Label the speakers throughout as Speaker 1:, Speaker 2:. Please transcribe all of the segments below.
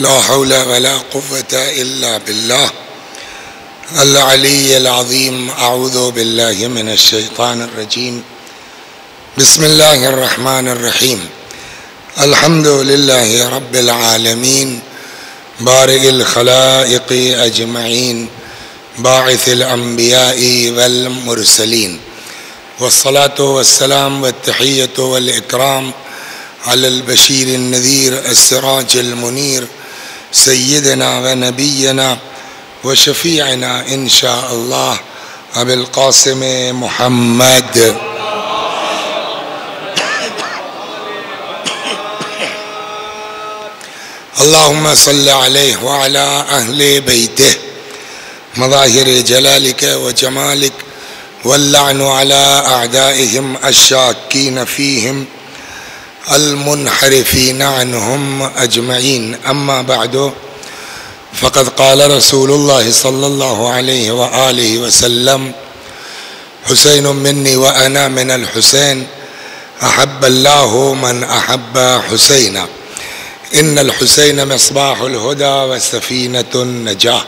Speaker 1: لا حول ولا قوة إلا بالله العلي العظيم. أعوذ بالله من الشيطان الرجيم. بسم الله الرحمن الرحيم. الحمد لله رب العالمين بارئ الخلائق أجمعين باعث الأنبياء والمرسلين، والصلاة والسلام والتحية والإكرام على البشير النذير السراج المنير سيدنا ونبينا وشفيعنا إن شاء الله أبي القاسم محمد. اللهم صل عليه وعلى أهل بيته مظاهر جلالك وجمالك، واللعن على أعدائهم الشاكين فيهم المنحرفين عنهم أجمعين. أما بعد، فقد قال رسول الله صلى الله عليه وآله وسلم: حسين مني وأنا من الحسين، أحب الله من أحب حسينا، إن الحسين مصباح الهدى وسفينة النجاة.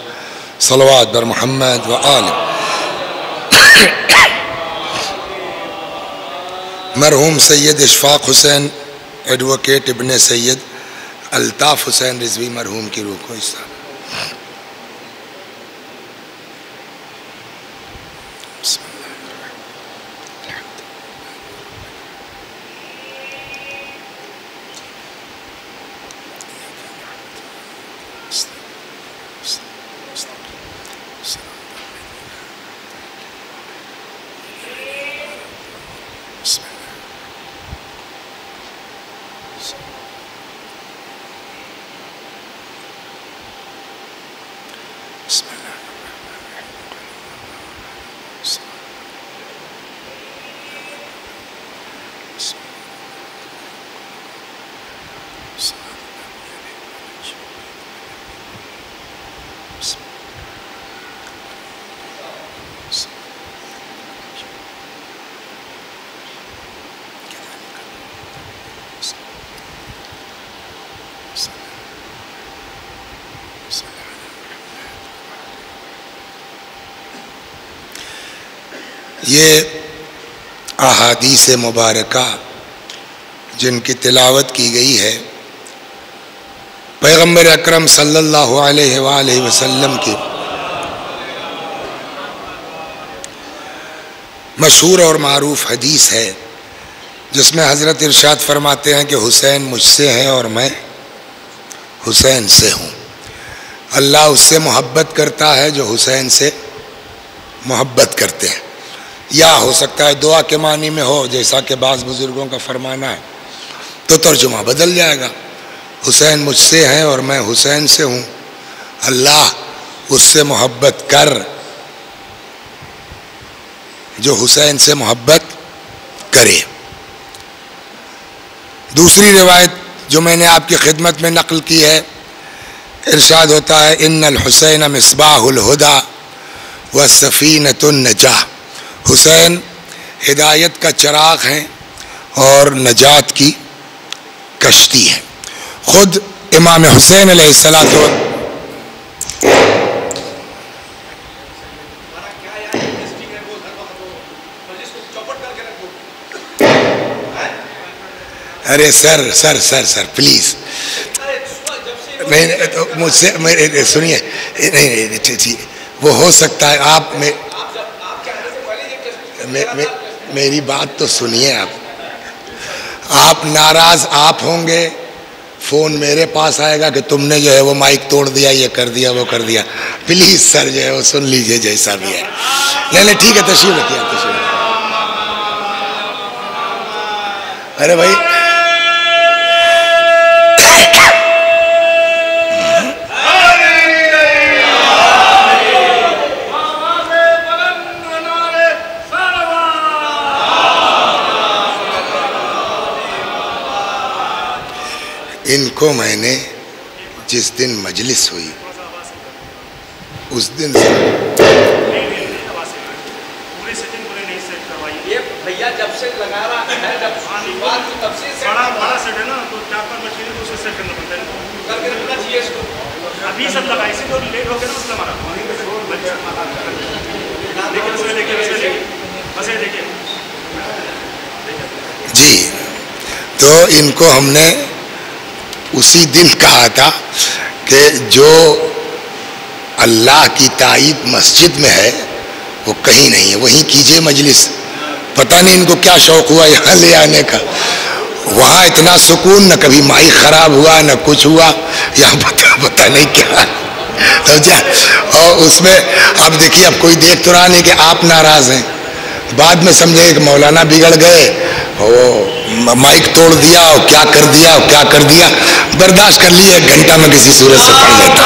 Speaker 1: صلوات بر محمد وآله. مرحوم سید اشفاق حسین ایڈوکیٹ ابن سید الطاف حسین رضوی مرحوم کی روح کو حصہ. یہ احادیث مبارکہ جن کی تلاوت کی گئی ہے پیغمبر اکرم صلی اللہ علیہ وآلہ وسلم کی مشہور اور معروف حدیث ہے، جس میں حضرت ارشاد فرماتے ہیں کہ حسین مجھ سے ہے اور میں حسین سے ہوں. اللہ اس سے محبت کرتا ہے جو حسین سے محبت کرتے ہیں. یا ہو سکتا ہے دعا کے معنی میں ہو، جیسا کہ بعض بزرگوں کا فرمانا ہے، تو ترجمہ بدل جائے گا. حسین مجھ سے ہے اور میں حسین سے ہوں، اللہ اس سے محبت کر جو حسین سے محبت کرے. دوسری روایت جو میں نے آپ کی خدمت میں نقل کی ہے، ارشاد ہوتا ہے: ان الحسین مصباح الہدی والسفینۃ النجاہ. حسین ہدایت کا چراغ ہیں اور نجات کی کشتی ہے. خود امام حسین علیہ السلام ارے سر پلیز مجھ سے سنیے. نہیں وہ ہو سکتا ہے آپ میں میری بات تو سنیے. آپ ناراض آپ ہوں گے، فون میرے پاس آئے گا کہ تم نے جو ہے وہ مائک توڑ دیا، یہ کر دیا، وہ کر دیا. پلیز سر جو ہے وہ سن لیجئے جیسا بھی ہے. نہیں ٹھیک ہے، تشریف رکھیے. ارے بھائی ان کو میں نے جس دن مجلس ہوئی اس دن سے بھیا جب سے لگا رہا ہے، جب بات تب سے بڑا سیٹ ہے نا، تو 4-5 مشینیں تو اسے سیٹ کرنا پڑتا ہے.
Speaker 2: ابھی سب لگا اسی کو لیٹ ہو گیا نا مسئلہ ہمارا.
Speaker 1: جی تو ان کو ہم نے اسی دن کہا تھا کہ جو اللہ کی تائید مسجد میں ہے وہ کہیں نہیں ہے, وہیں کیجئے مجلس. پتہ نہیں ان کو کیا شوق ہوا یہاں لے آنے کا, وہاں اتنا سکون, نہ کبھی مائک خراب ہوا نہ کچھ ہوا, یہاں پتہ نہیں کیا سمجھا. اور اس میں اب دیکھیے, اب کوئی دیکھ تو رہا نہیں کہ آپ ناراض ہیں, بعد میں سمجھے کہ مولانا بگڑ گئے, وہ مائک توڑ دیا اور کیا کر دیا اور کیا کر دیا. برداشت کر لیے, 1 گھنٹہ میں کسی صورت سے پڑھ لیتا.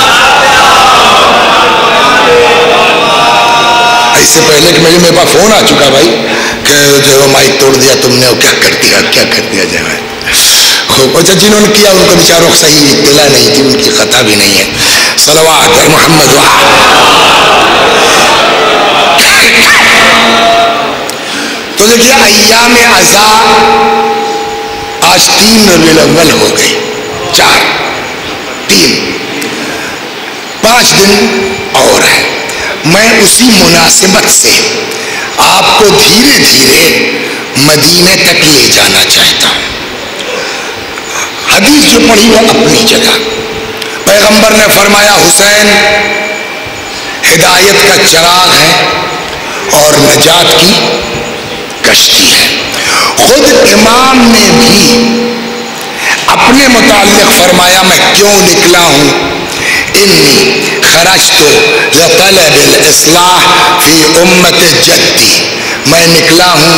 Speaker 1: اس سے پہلے کہ میرے پاس فون آ چکا بھائی کہ جو مائک توڑ دیا تم نے, اور کیا کر دیا کیا کر دیا جو ہے. اچھا جنہوں نے کیا ان کو بیچاروں صحیح اطلاع نہیں تھی, ان کی خطا بھی نہیں ہے. صلوات پر محمد تو دیکھیے ایام عزا آج 3 ربیع الاول ہو گئی, 4 3 5 دن اور ہے. میں اسی مناسبت سے آپ کو دھیرے دھیرے مدینے تک لے جانا چاہتا ہوں. حدیث جو پڑھی وہ اپنی جگہ, پیغمبر نے فرمایا حسین ہدایت کا چراغ ہے اور نجات کی کشتی ہے. خود امام نے بھی اپنے متعلق فرمایا میں کیوں نکلا ہوں, انی خرجت لطلب الاصلاح فی امت جدی, میں نکلا ہوں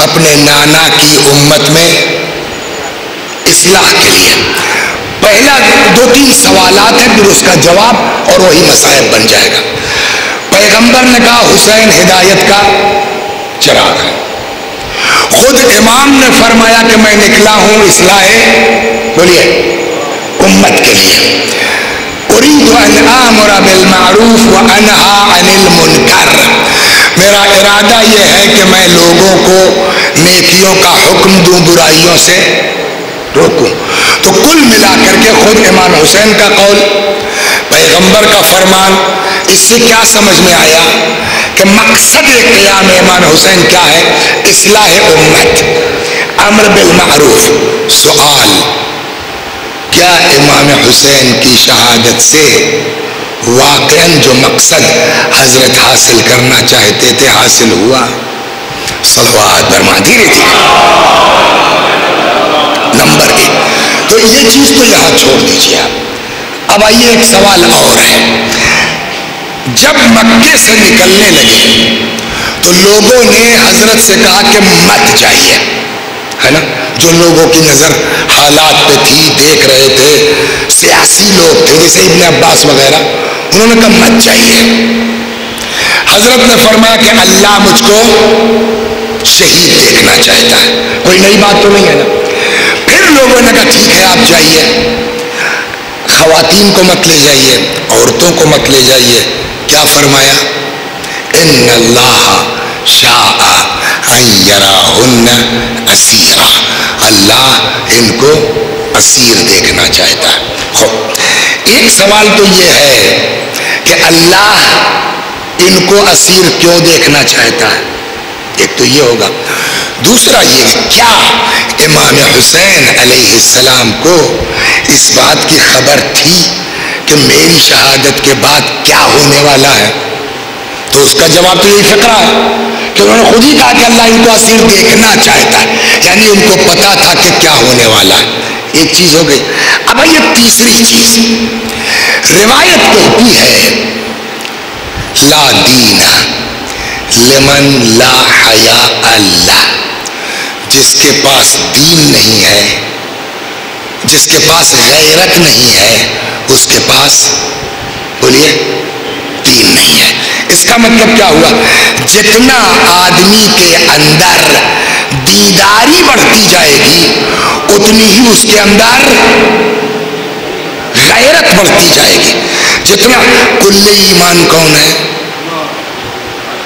Speaker 1: اپنے نانا کی امت میں اصلاح کے لیے. پہلا 2-3 سوالات ہیں, پھر اس کا جواب اور وہی مسائل بن جائے گا. پیغمبر نے کہا حسین ہدایت کا چراغ ہے. خود امام نے فرمایا کہ میں نکلا ہوں اصلاح بولیے امت کے لیے. اريد ان آمر بالمعروف وانہا عن المنکر, میرا ارادہ یہ ہے کہ میں لوگوں کو نیکیوں کا حکم دوں, برائیوں سے روکوں. تو کل ملا کر کے خود امام حسین کا قول, پیغمبر کا فرمان, اس سے کیا سمجھ میں آیا کہ مقصد قیام امام حسین کیا ہے؟ اصلاح امت, امر بالمعروف. سوال, کیا امام حسین کی شہادت سے واقعاً جو مقصد حضرت حاصل کرنا چاہتے تھے حاصل ہوا؟ صلوات برما دھیرے دھیرے. نمبر 1 تو یہ چیز تو یہاں چھوڑ دیجیے آپ. اب آئیے ایک سوال اور ہے. جب مکے سے نکلنے لگے تو لوگوں نے حضرت سے کہا کہ مت جائیے, ہے نا. جو لوگوں کی نظر حالات پہ تھی, دیکھ رہے تھے, سیاسی لوگ تھے جیسے ابن عباس وغیرہ, انہوں نے کہا مت جائیے. حضرت نے فرمایا کہ اللہ مجھ کو شہید دیکھنا چاہتا ہے. کوئی نئی بات تو نہیں ہے نا. پھر لوگوں نے کہا ٹھیک ہے آپ جائیے, خواتین کو مت لے جائیے, عورتوں کو مت لے جائیے. کیا فرمایا؟ ان اللہ شاء ان یراہن اسیرا, اللہ ان کو اسیر دیکھنا چاہتا ہے. ایک سوال تو یہ ہے کہ اللہ ان کو اسیر کیوں دیکھنا چاہتا ہے, ایک تو یہ ہوگا. دوسرا یہ کہ کیا امام حسین علیہ السلام کو اس بات کی خبر تھی کہ میری شہادت کے بعد کیا ہونے والا ہے؟ تو اس کا جواب تو یہی فقرہ ہے کہ انہوں نے خود ہی کہا کہ اللہ ان کو اسیر دیکھنا چاہتا ہے, یعنی ان کو پتا تھا کہ کیا ہونے والا ہے. ایک چیز ہو گئی. اب یہ تیسری چیز, روایت کہتی ہے لا دین لمن لا حیاء اللہ, جس کے پاس دین نہیں ہے, جس کے پاس غیرت نہیں ہے, اس کے پاس بولیے دین نہیں ہے. اس کا مطلب کیا ہوا؟ جتنا آدمی کے اندر دینداری بڑھتی جائے گی اتنی ہی اس کے اندر غیرت بڑھتی جائے گی. جتنا کل ایمان کون ہے؟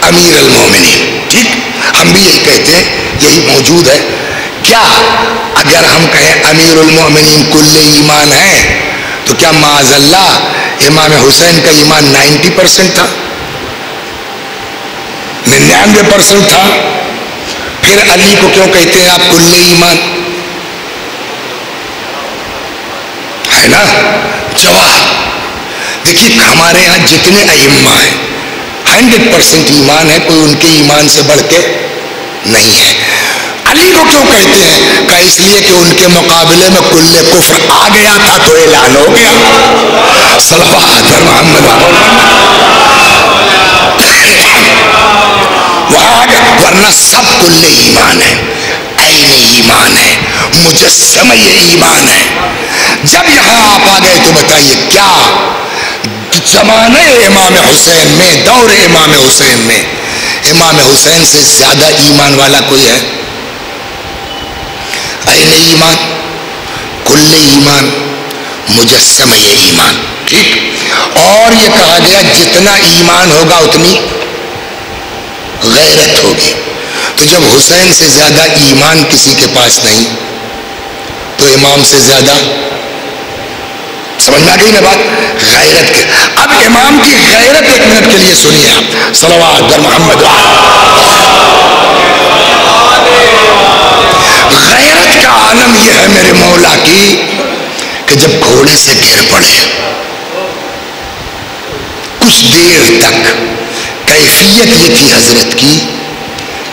Speaker 1: امیر المومنین. ٹھیک, ہم بھی یہی کہتے ہیں, یہی موجود ہے. کیا اگر ہم کہیں امیر المومنین کل ایمان ہے تو کیا معاذ اللہ امام حسین کا ایمان 90% تھا؟ 99% تھا؟ پھر علی کو کیوں کہتے ہیں آپ کل ایمان؟ ہے نا جواب؟ دیکھیے ہمارے ہاں جتنے ائمہ ہیں 100% ایمان ہے، کوئی ان کے ایمان سے بڑھ کے نہیں ہے۔ علی کو کیوں کہتے ہیں؟ کہ اس لیے کہ ان کے مقابلے میں کل کفر آ گیا تھا تو اعلان ہو گیا۔ صلوات محمد ورنہ سب کل ایمان ہے، عین ایمان ہے، مجسم ایمان ہے۔ جب یہاں آپ آ گئے تو بتائیے کیا زمانے امام حسین میں، دور امام حسین میں امام حسین سے زیادہ ایمان والا کوئی ہے؟ عین ایمان، کل ایمان، مجسم ایمان، ٹھیک۔ اور یہ کہا گیا جتنا ایمان ہوگا اتنی غیرت ہوگی۔ تو جب حسین سے زیادہ ایمان کسی کے پاس نہیں تو امام سے زیادہ، سمجھ میں آ گئی نا بات؟ غیرت کے اب امام کی غیرت ایک منٹ کے لیے سنیے آپ، صلوات در محمد۔ غیرت کا عالم یہ ہے میرے مولا کی کہ جب گھوڑے سے گر پڑے کچھ دیر تک کیفیت یہ تھی حضرت کی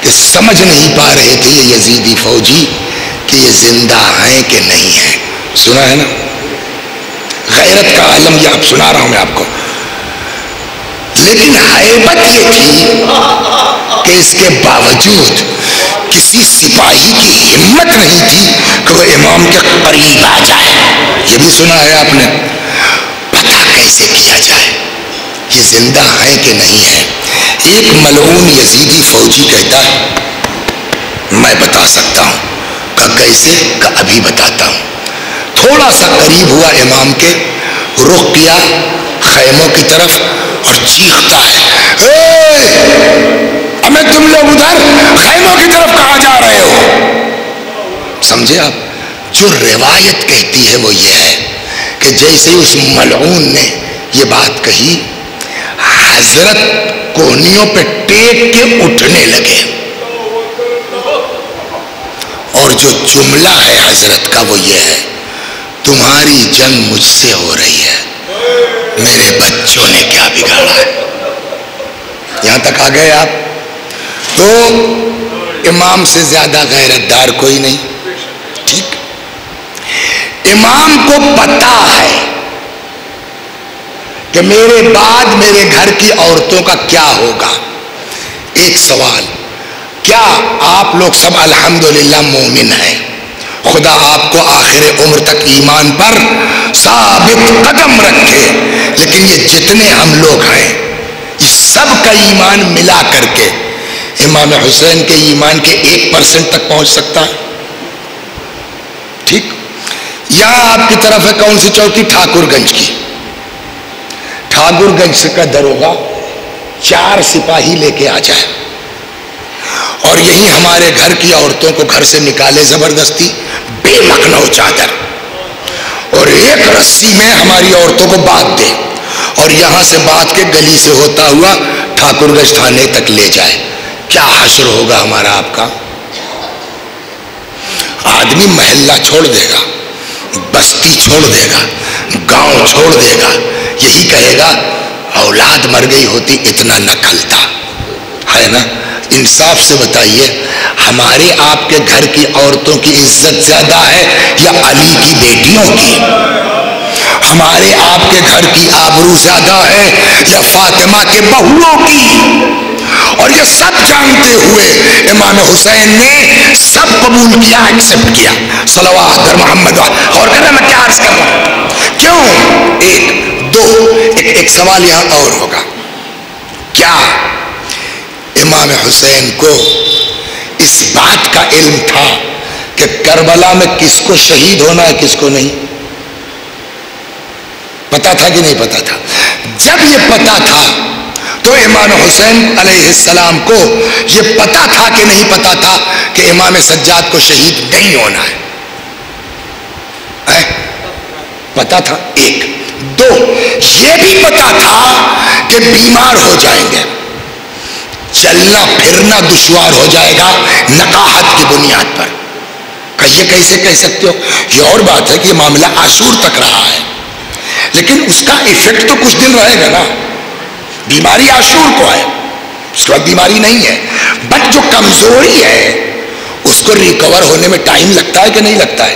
Speaker 1: کہ سمجھ نہیں پا رہے تھے یہ یزیدی فوجی کہ یہ زندہ ہیں کہ نہیں ہیں۔ سنا ہے نا غیرت کا عالم، یہ اب سنا رہا ہوں میں آپ کو۔ لیکن ہیبت یہ تھی کہ اس کے باوجود کسی سپاہی کی ہمت نہیں تھی کہ وہ امام کے قریب آ جائے۔ یہ بھی سنا ہے آپ نے۔ پتہ کیسے کیا جائے کہ زندہ ہیں کہ نہیں ہیں؟ ایک ملعون یزیدی فوجی کہتا ہے میں بتا سکتا ہوں۔ کہ کیسے؟ کہ ابھی بتاتا ہوں۔ تھوڑا سا قریب ہوا امام کے، رخ کیا خیموں کی طرف اور چیختا ہے ہمیں تم لوگ ادھر خیموں کی طرف کہاں جا رہے ہو؟ سمجھے آپ؟ جو روایت کہتی ہے وہ یہ ہے کہ جیسے اس ملعون نے یہ بات کہی حضرت کوہنیوں پہ ٹیک کے اٹھنے لگے، اور جو جملہ ہے حضرت کا وہ یہ ہے تمہاری جنگ مجھ سے ہو رہی ہے، میرے بچوں نے کیا بگاڑا ہے۔ یہاں تک آ گئے آپ؟ تو امام سے زیادہ غیرت دار کوئی نہیں، ٹھیک۔ امام کو پتا ہے کہ میرے بعد میرے گھر کی عورتوں کا کیا ہوگا۔ ایک سوال، کیا آپ لوگ سب الحمدللہ مومن ہیں؟ خدا آپ کو آخر عمر تک ایمان پر ثابت قدم رکھے، لیکن یہ جتنے ہم لوگ ہیں اس سب کا ایمان ملا کر کے امام حسین کے ایمان کے 1% تک پہنچ سکتا ہے؟ ٹھیک۔ یہاں آپ کی طرف ہے کون سی چوکی؟ ٹھاکر گنج کی۔ ٹھاکر گنج کا دروغہ 4 سپاہی لے کے آ جائے اور یہی ہمارے گھر کی عورتوں کو گھر سے نکالے زبردستی بے مخنو چادر، اور ایک رسی میں ہماری عورتوں کو باندھ دے اور یہاں سے باندھ کے گلی سے ہوتا ہوا ٹھاکر گنج تھانے تک لے جائے، کیا حشر ہوگا ہمارا آپ کا؟ آدمی محلہ چھوڑ دے گا، بستی چھوڑ دے گا، گاؤں چھوڑ دے گا، یہی کہے گا اولاد مر گئی ہوتی اتنا نہ کھلتا، ہے نا؟ انصاف سے بتائیے ہمارے آپ کے گھر کی عورتوں کی عزت زیادہ ہے یا علی کی بیٹیوں کی؟ ہمارے آپ کے گھر کی آبرو زیادہ ہے یا فاطمہ کے بہوؤں کی؟ اور یہ سب جانتے ہوئے امام حسین نے سب قبول کیا، ایکسپٹ کیا۔ صلوات در محمد۔ اور کرنا میں کیا عرض کر رہا ہوں؟ کیوں؟ ایک سوال یہاں اور ہوگا، کیا امام حسین کو اس بات کا علم تھا کہ کربلا میں کس کو شہید ہونا ہے کس کو نہیں؟ پتا تھا کہ نہیں پتا تھا؟ جب یہ پتا تھا تو امام حسین علیہ السلام کو یہ پتا تھا کہ نہیں پتا تھا کہ امام سجاد کو شہید نہیں ہونا ہے؟ پتا تھا ایک. دو, یہ بھی پتا تھا کہ بیمار ہو جائیں گے, چلنا پھرنا دشوار ہو جائے گا نقاہت کی بنیاد پر. کہ یہ کیسے کہہ سکتے ہو؟ یہ اور بات ہے کہ یہ معاملہ عاشور تک رہا ہے, لیکن اس کا ایفیکٹ تو کچھ دن رہے گا نا. بیماری عاشور کو ہے, اس کے بعد بیماری نہیں ہے, بٹ جو کمزوری ہے اس کو ریکور ہونے میں ٹائم لگتا ہے کہ نہیں لگتا ہے.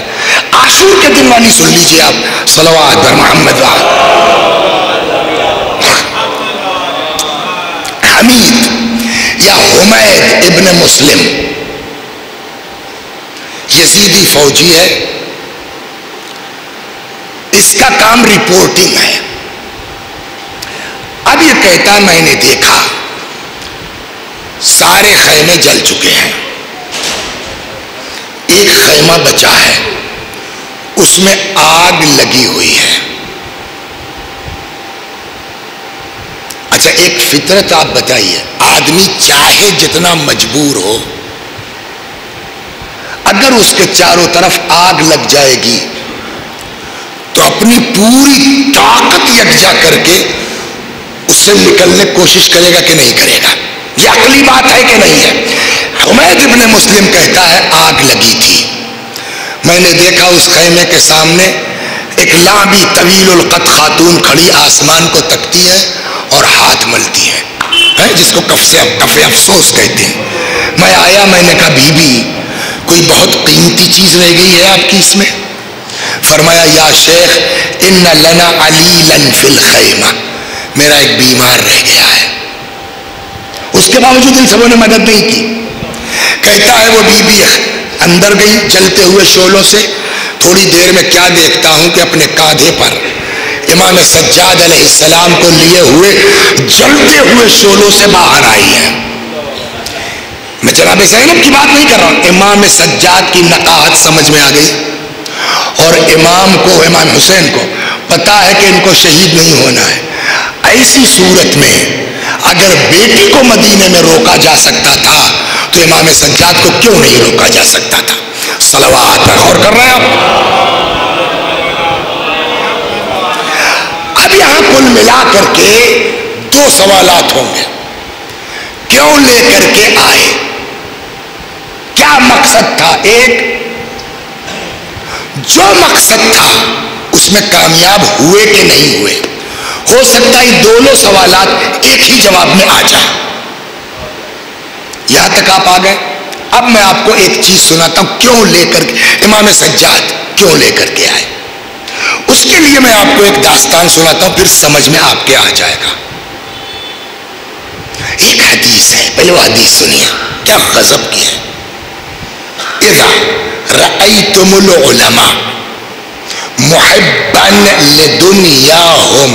Speaker 1: عاشور کے دن والی سن لیجئے آپ, صلوات بر محمد حمید یا حمید ابن مسلم یزیدی فوجی ہے, اس کا کام رپورٹنگ ہے. اب یہ کہتا ہے میں نے دیکھا سارے خیمے جل چکے ہیں, ایک خیمہ بچا ہے, اس میں آگ لگی ہوئی ہے. اچھا ایک فطرت آپ بتائیے, آدمی چاہے جتنا مجبور ہو, اگر اس کے چاروں طرف آگ لگ جائے گی تو اپنی پوری طاقت یکجا کر کے اس سے نکلنے کی کوشش کرے گا کہ نہیں کرے گا؟ یہ عقلی بات ہے کہ نہیں ہے؟ حمید ابن مسلم کہتا ہے آگ لگی تھی, میں نے دیکھا اس خیمے کے سامنے ایک لامبی طویل القد خاتون کھڑی آسمان کو تکتی ہے اور ہاتھ ملتی ہے, جس کو کف افسوس کہتے ہیں. میں آیا, میں نے کہا بی بی کوئی بہت قیمتی چیز رہ گئی ہے آپ کی اس میں؟ فرمایا یا شیخ ان لنا علیلا فی الخیمہ, میرا ایک بیمار رہ گیا ہے. اس کے باوجود ان سبوں نے مدد نہیں کی. کہتا ہے وہ بی بی اندر گئی جلتے ہوئے شعلوں سے, تھوڑی دیر میں کیا دیکھتا ہوں کہ اپنے کاندھے پر امام سجاد علیہ السلام کو لیے ہوئے جلتے ہوئے شعلوں سے باہر آئی ہے. میں جناب زینب کی بات نہیں کر رہا ہوں, امام سجاد کی نقاہت سمجھ میں آ گئی, اور امام کو, امام حسین کو پتا ہے کہ ان کو شہید نہیں ہونا ہے. ایسی صورت میں اگر بیٹی کو مدینے میں روکا جا سکتا تھا تو امام سجاد کو کیوں نہیں روکا جا سکتا تھا؟ صلوات پر غور کر رہے ہیں آپ. اب یہاں کل ملا کر کے دو سوالات ہوں گے. کیوں لے کر کے آئے, کیا مقصد تھا؟ ایک, جو مقصد تھا اس میں کامیاب ہوئے کہ نہیں ہوئے؟ ہو سکتا ہے دونوں سوالات ایک ہی جواب میں آ جائیں. یہاں تک آپ آ گئے. اب میں آپ کو ایک چیز سناتا ہوں, کیوں لے کر کے امام سجاد کیوں لے کر کے آئے. اس کے لیے میں آپ کو ایک داستان سناتا ہوں, پھر سمجھ میں آپ کے آ جائے گا. ایک حدیث ہے, پہلے وہ حدیث سنیے, کیا غضب کی ہے. اذا رأیتم العلماء محبا لدنیاہم,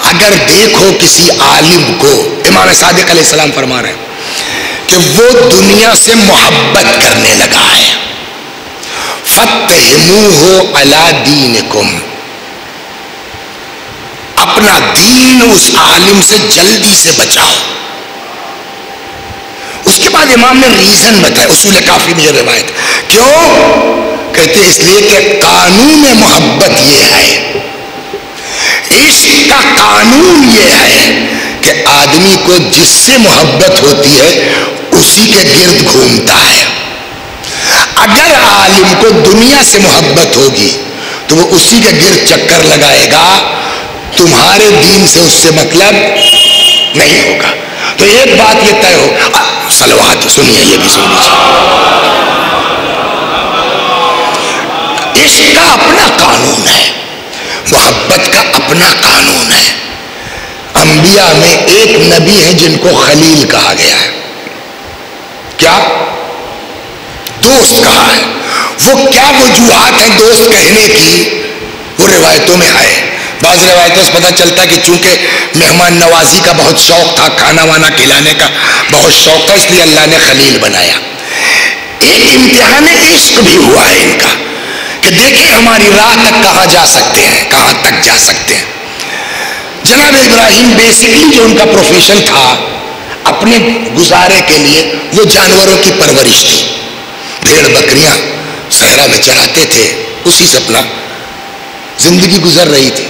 Speaker 1: اگر دیکھو کسی عالم کو, امام صادق علیہ السلام فرما رہے ہیں کہ وہ دنیا سے محبت کرنے لگا ہے, فاتہموہ علی دینکم, اپنا دین اس عالم سے جلدی سے بچاؤ. اس کے بعد امام نے ریزن بتایا, اصول کافی میں یہ روایت. کیوں؟ کہتے اس لیے کہ قانون محبت یہ ہے, عشق کا قانون یہ ہے کہ آدمی کو جس سے محبت ہوتی ہے اسی کے گرد گھومتا ہے. اگر عالم کو دنیا سے محبت ہوگی تو وہ اسی کے گرد چکر لگائے گا, تمہارے دین سے اس سے مطلب نہیں ہوگا. تو ایک بات یہ طے ہو, صلوات سنیے, یہ بھی سن لیجیے. عشق کا اپنا قانون ہے, محبت کا اپنا قانون ہے. انبیاء میں ایک نبی ہے جن کو خلیل کہا گیا ہے. کیا؟ دوست کہا ہے. وہ کیا وجوہات ہیں دوست کہنے کی؟ وہ روایتوں میں آئے. بعض روایتوں سے پتہ چلتا ہے کہ چونکہ مہمان نوازی کا بہت شوق تھا, کھانا وانا کھلانے کا بہت شوق تھا, اس لیے اللہ نے خلیل بنایا. ایک امتحان عشق بھی ہوا ہے ان کا کہ دیکھیں ہماری راہ تک کہاں جا سکتے ہیں, کہاں تک جا سکتے ہیں. جناب ابراہیم بیسکلی جو ان کا پروفیشن تھا اپنے گزارے کے لیے وہ جانوروں کی پرورش تھی. بھیڑ بکریاں صحرا میں چراتے تھے, اسی سے اپنا زندگی گزر رہی تھی،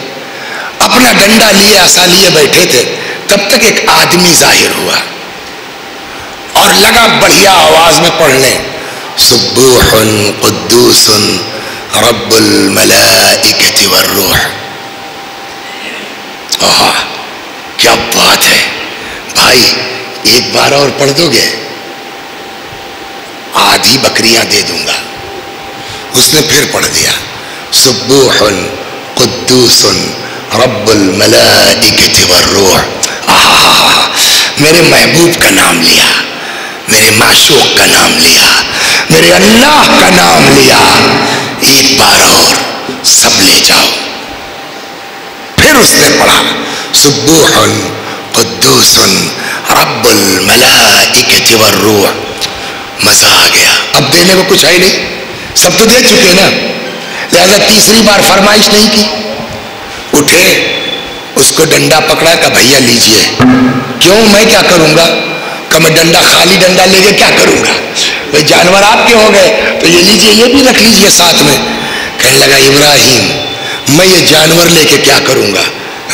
Speaker 1: اپنا ڈنڈا لیے عصا لیے بیٹھے تھے، تب تک ایک آدمی ظاہر ہوا اور لگا بڑھیا آواز میں پڑھنے، سبوح قدوس رب الملائکۃ والروح۔ کیا بات ہے بھائی، ایک بار اور پڑھ دو گے؟ آدھی بکریاں دے دوں گا۔ اس نے پھر پڑھ دیا، سبوح قدوس رب الملائکۃ والروح۔ میرے محبوب کا نام لیا، میرے معشوق کا نام لیا، میرے اللہ کا نام لیا، ایک بار اور سب لے جاؤ۔ پھر اس نے پڑھا، سبوح قدوس رب الملائکۃ والروح۔ مزہ آ گیا، اب دینے کو کچھ ہے نہیں، سب تو دے چکے نا، لہذا تیسری بار فرمائش نہیں کی۔ اٹھے، اس کو ڈنڈا پکڑا، کہا بھیا لیجئے۔ کیوں، میں کیا کروں گا؟ کہ میں ڈنڈا خالی ڈنڈا لے کے کیا کروں گا؟ بھائی جانور آپ کے ہو گئے تو یہ لیجئے، یہ بھی رکھ لیجئے ساتھ میں۔ کہنے لگا ابراہیم میں یہ جانور لے کے کیا کروں گا؟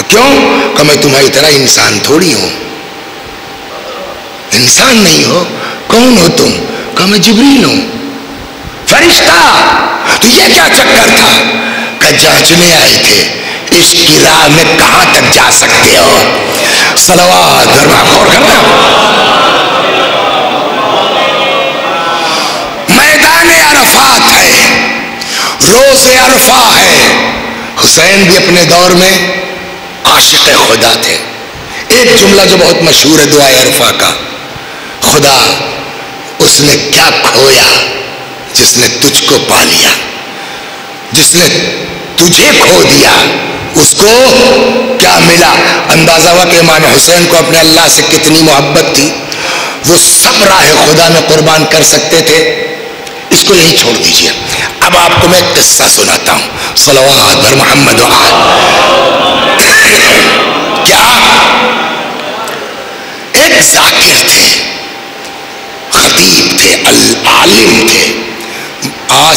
Speaker 1: کیوں؟ کہ میں تمہاری طرح انسان تھوڑی ہوں، انسان نہیں ہو۔ کون ہو تم؟ کہ میں جبریل ہوں، فرشتہ۔ تو یہ کیا چکر تھا؟ کہ جانچنے آئے تھے عشق کی راہ میں کہاں تک جا سکتے ہو۔ صلوات غور کرنا، میدان عرفات ہے، روز عرفہ ہے۔ حسین بھی اپنے دور میں عاشق خدا تھے۔ ایک جملہ جو بہت مشہور ہے دعائے عرفہ کا، خدا اس نے کیا کھویا جس نے تجھ کو پا لیا، جس نے تجھے کھو دیا اس کو کیا ملا؟ اندازہ ہوا کہ امام حسین کو اپنے اللہ سے کتنی محبت تھی، وہ سب راہ خدا میں قربان کر سکتے تھے۔ اس کو یہی چھوڑ دیجئے، اب آپ کو میں قصہ سناتا ہوں۔ صلوات بر محمد کیا ایک ذاکر تھے، خطیب تھے، عالم تھے،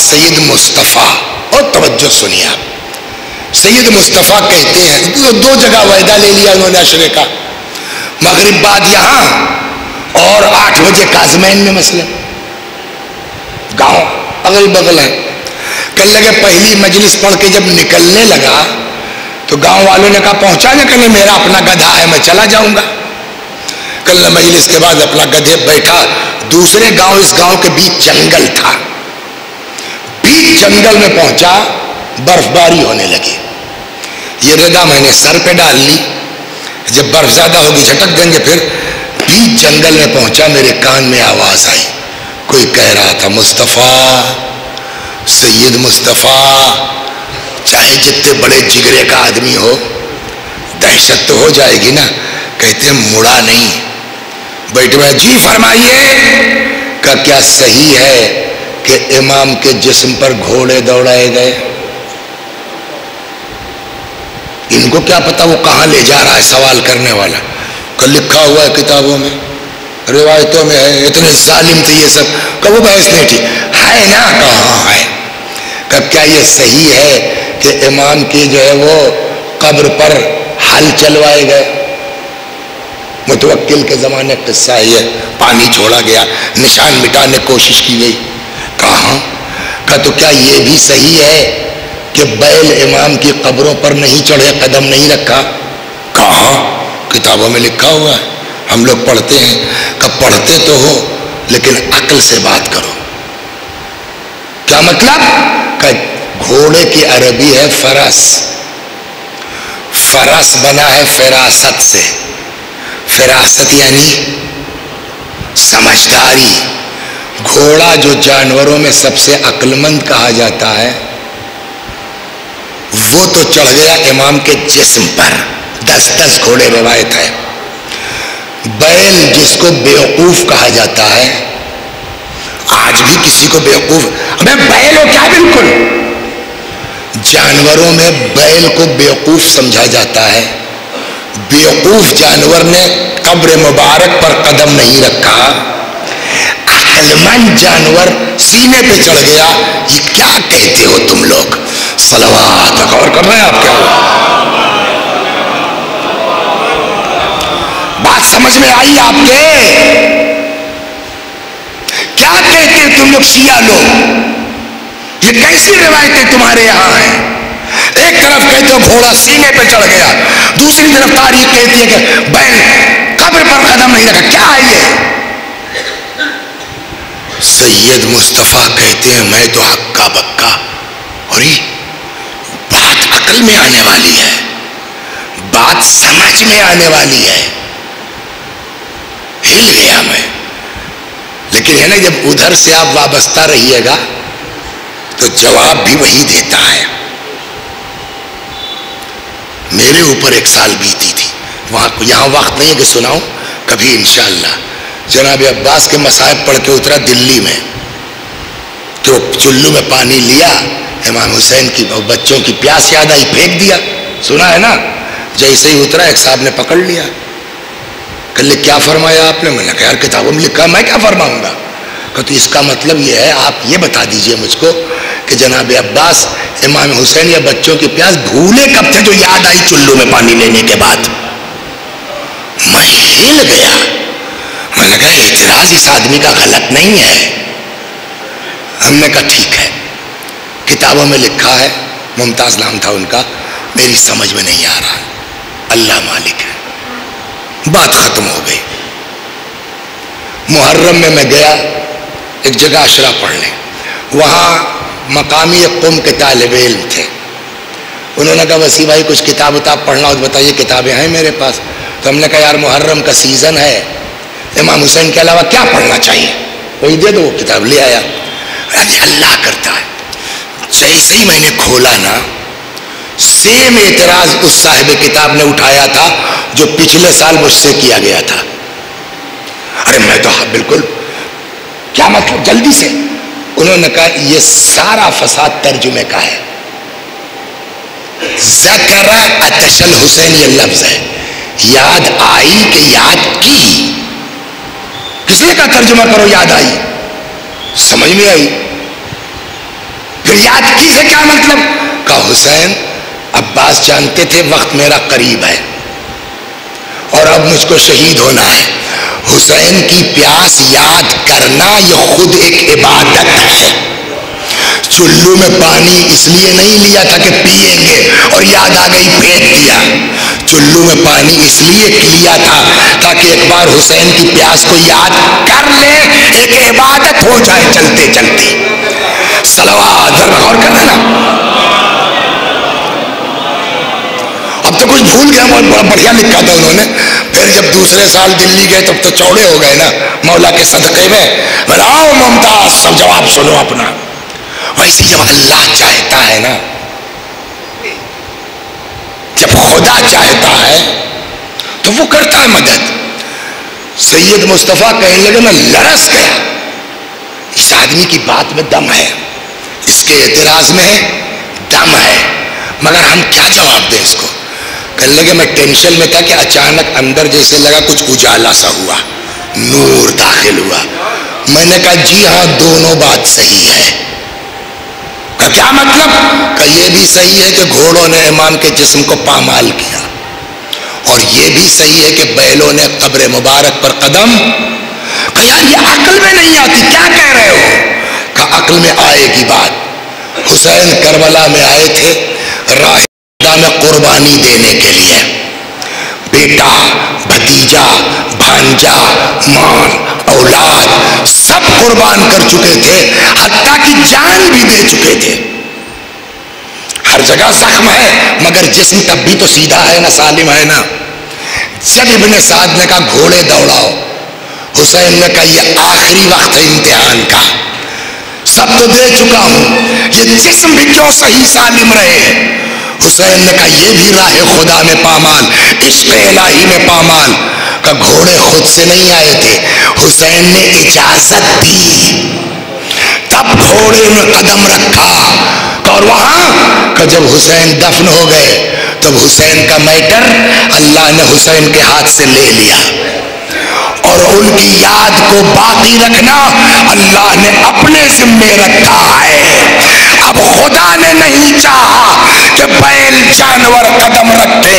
Speaker 1: سید مصطفیٰ، اور توجہ سنیے آپ، سید مصطفیٰ کہتے ہیں، دو جگہ وعدہ لے لیا انہوں نے عشرے کا، مغرب بعد یہاں اور 8 بجے کاظمین میں مسئلہ، گاؤں اگل بغل ہے۔ کہنے لگے پہلی مجلس پڑھ کے جب نکلنے لگا تو گاؤں والوں نے کہا پہنچانے کے لیے میرا اپنا گدھا ہے، میں چلا جاؤں گا۔ کل مجلس کے بعد اپنا گدھے بیٹھا، دوسرے گاؤں، اس گاؤں کے بیچ جنگل تھا، بیچ جنگل میں پہنچا، برف باری ہونے لگی، یہ ردا میں نے سر پہ ڈال لی، جب برف زیادہ ہوگی جھٹک دیں گے۔ پھر بیچ جنگل میں پہنچا، میرے کان میں آواز آئی، کوئی کہہ رہا تھا مصطفیٰ، سید مصطفیٰ۔ چاہے جتنے بڑے جگرے کا آدمی ہو، دہشت تو ہو جائے گی نا۔ کہتے ہیں مڑا نہیں، بیٹھ میں، جی فرمائیے۔ کہ کیا صحیح ہے کہ امام کے جسم پر گھوڑے دوڑائے گئے؟ ان کو کیا پتا وہ کہاں لے جا رہا ہے سوال کرنے والا، کہ لکھا ہوا ہے کتابوں میں، روایتوں میں ہے، اتنے ظالم تھے یہ سب۔ کہ وہ بحث نہیں تھی، ہے نا؟ کہاں ہے؟ کہ کیا یہ صحیح ہے کہ امام کی جو ہے وہ قبر پر حل چلوائے گئے؟ متوکل کے زمانے قصہ ہے، پانی چھوڑا گیا، نشان مٹانے کوشش کی گئی۔ کہاں؟ کہ تو کیا یہ بھی صحیح ہے کہ بیل امام کی قبروں پر نہیں چڑھے، قدم نہیں رکھا؟ کہاں؟ کتابوں میں لکھا ہوا ہے، ہم لوگ پڑھتے ہیں۔ کہ پڑھتے تو ہو لیکن عقل سے بات کرو۔ کیا مطلب؟ کہ گھوڑے کی عربی ہے فرس، فرس بنا ہے فراست سے، فراست یعنی سمجھداری۔ گھوڑا جو جانوروں میں سب سے عقل مند کہا جاتا ہے، وہ تو چڑھ گیا امام کے جسم پر، 10 گھوڑے روایت ہے۔ بیل جس کو بیوقوف کہا جاتا ہے، آج بھی کسی کو بیوقوف، میں بیل ہو کیا؟ بالکل، جانوروں میں بیل کو بیوقوف سمجھا جاتا ہے۔ بیوقوف جانور نے قبر مبارک پر قدم نہیں رکھا، عقل مند جانور سینے پہ چڑھ گیا۔ یہ کیا کہتے ہو تم لوگ؟ صلوات غور کر رہے ہیں آپ کیا ہوا؟ بات سمجھ میں آئی آپ کے؟ کیا کہتے ہیں تم لوگ شیعہ لوگ؟ یہ کیسی روایتیں تمہارے یہاں ہیں؟ ایک طرف کہتے ہو گھوڑا سینے پہ چڑھ گیا، دوسری طرف تاریخ کہتی ہے کہ بیل قبر پر قدم نہیں رکھا. کیا ہے یہ؟ سید مصطفیٰ کہتے ہیں میں تو ہکا بکا. اور یہ بات عقل میں آنے والی ہے، بات سمجھ میں آنے والی ہے. ہل گیا میں. لیکن ہے نا جب ادھر سے آپ وابستہ رہیے گا تو جواب بھی وہی دیتا ہے. میرے اوپر ایک سال بیتی تھی، وہاں یہاں وقت نہیں ہے کہ سناؤں، کبھی انشاءاللہ. جناب عباس کے مصائب پڑھ کے اترا دلی میں، تو چلو میں پانی لیا، امام حسین کی بچوں کی پیاس یاد آئی، پھینک دیا. سنا ہے نا؟ جیسے ہی اترا ایک صاحب نے پکڑ لیا. کل کیا فرمایا آپ نے؟ میں نے کہا یار کتابوں میں لکھا، میں کیا فرماؤں گا؟ کہ تو اس کا مطلب یہ ہے، آپ یہ بتا دیجئے مجھ کو کہ جناب عباس امام حسین یا بچوں کی پیاس بھولے کب تھے جو یاد آئی چلو میں پانی لینے کے بعد؟ میں ہل گیا. میں نے کہا اعتراض اس آدمی کا غلط نہیں ہے. ہم نے کہا ٹھیک ہے، کتابوں میں لکھا ہے، ممتاز نام تھا ان کا، میری سمجھ میں نہیں آ رہا، اللہ مالک ہے. بات ختم ہو گئی. محرم میں گیا ایک جگہ عشرہ پڑھنے، وہاں مقامی ایک قوم کے طالب علم تھے. انہوں نے کہا وسیع بھائی کچھ کتاب اتاب پڑھنا ہو تو بتائیے. کتابیں ہیں میرے پاس. تو ہم نے کہا یار محرم کا سیزن ہے، امام حسین کے علاوہ کیا پڑھنا چاہیے؟ وہی دے دو. وہ کتاب لے آیا. اللہ کرتا ہے جیسے ہی میں نے کھولا نا، سیم اعتراض اس صاحب کتاب نے اٹھایا تھا جو پچھلے سال مجھ سے کیا گیا تھا. ارے میں تو بالکل کیا مطلب، جلدی سے. انہوں نے کہا یہ سارا فساد ترجمے کا ہے. ذکر عطش الحسین یہ لفظ ہے، یاد آئی کہ یاد کی. کس نے کہا ترجمہ کرو یاد آئی؟ سمجھ میں آئی. پھر یاد کی سے کیا مطلب؟ کہا حسین عباس جانتے تھے وقت میرا قریب ہے اور اب مجھ کو شہید ہونا ہے. حسین کی پیاس یاد کرنا یہ خود ایک عبادت ہے. چلو میں پانی اس لیے نہیں لیا تھا کہ پیئیں گے اور یاد آ گئی پھینک دیا. چلو میں پانی اس لیے لیا تھا تاکہ ایک بار حسین کی پیاس کو یاد کر لے، ایک عبادت ہو جائے چلتے چلتے. صلوات غور کر دینا. اب تو کچھ بھول گیا، بہت بڑا بڑھیا لکھا تھا انہوں نے. پھر جب دوسرے سال دلی گئے تب تو چوڑے ہو گئے نا مولا کے صدقے میں. بلاؤ ممتاز سب جواب سنو اپنا. ویسے جب اللہ چاہتا ہے نا، جب خدا چاہتا ہے تو وہ کرتا ہے مدد. سید مصطفیٰ کہنے لگے میں لرس گیا، اس آدمی کی بات میں دم ہے، اس کے اعتراض میں دم ہے، مگر ہم کیا جواب دیں اس کو؟ کہنے لگے میں ٹینشن میں تھا کہ اچانک اندر جیسے لگا کچھ اجالا سا ہوا، نور داخل ہوا. میں نے کہا جی ہاں دونوں بات صحیح ہے. کہ کیا مطلب؟ کہ یہ بھی صحیح ہے کہ گھوڑوں نے امام کے جسم کو پامال کیا، اور یہ بھی صحیح ہے کہ بیلوں نے قبر مبارک پر قدم. کہ یار یہ عقل میں نہیں آتی، کیا کہہ رہے ہو؟ کہ عقل میں آئے گی بات. حسین کربلا میں آئے تھے راہ میں قربانی دینے کے لیے. بیٹا، بھتیجا، بھانجا، مال، اولاد سب قربان کر چکے تھے، حتیٰ کہ جان بھی دے چکے تھے. ہر جگہ زخم ہے مگر جسم تب بھی تو سیدھا ہے نا، سالم ہے نا. جب ابن سعد نے کہا گھوڑے دوڑاؤ، حسین نے کہا یہ آخری وقت ہے امتحان کا، سب تو دے چکا ہوں، یہ جسم بھی کیوں صحیح سالم رہے. حسین نے کہا یہ بھی راہ خدا میں پامال، عشق الہی میں پامال. کہ گھوڑے خود سے نہیں آئے تھے، حسین نے اجازت دی، تب گھوڑے میں قدم رکھا. اور وہاں کہ جب حسین دفن ہو گئے تب حسین کا میٹر اللہ نے حسین کے ہاتھ سے لے لیا، اور ان کی یاد کو باقی رکھنا اللہ نے اپنے ذمے رکھا ہے. اب خدا نے نہیں چاہا کہ بیل جانور قدم رکھتے،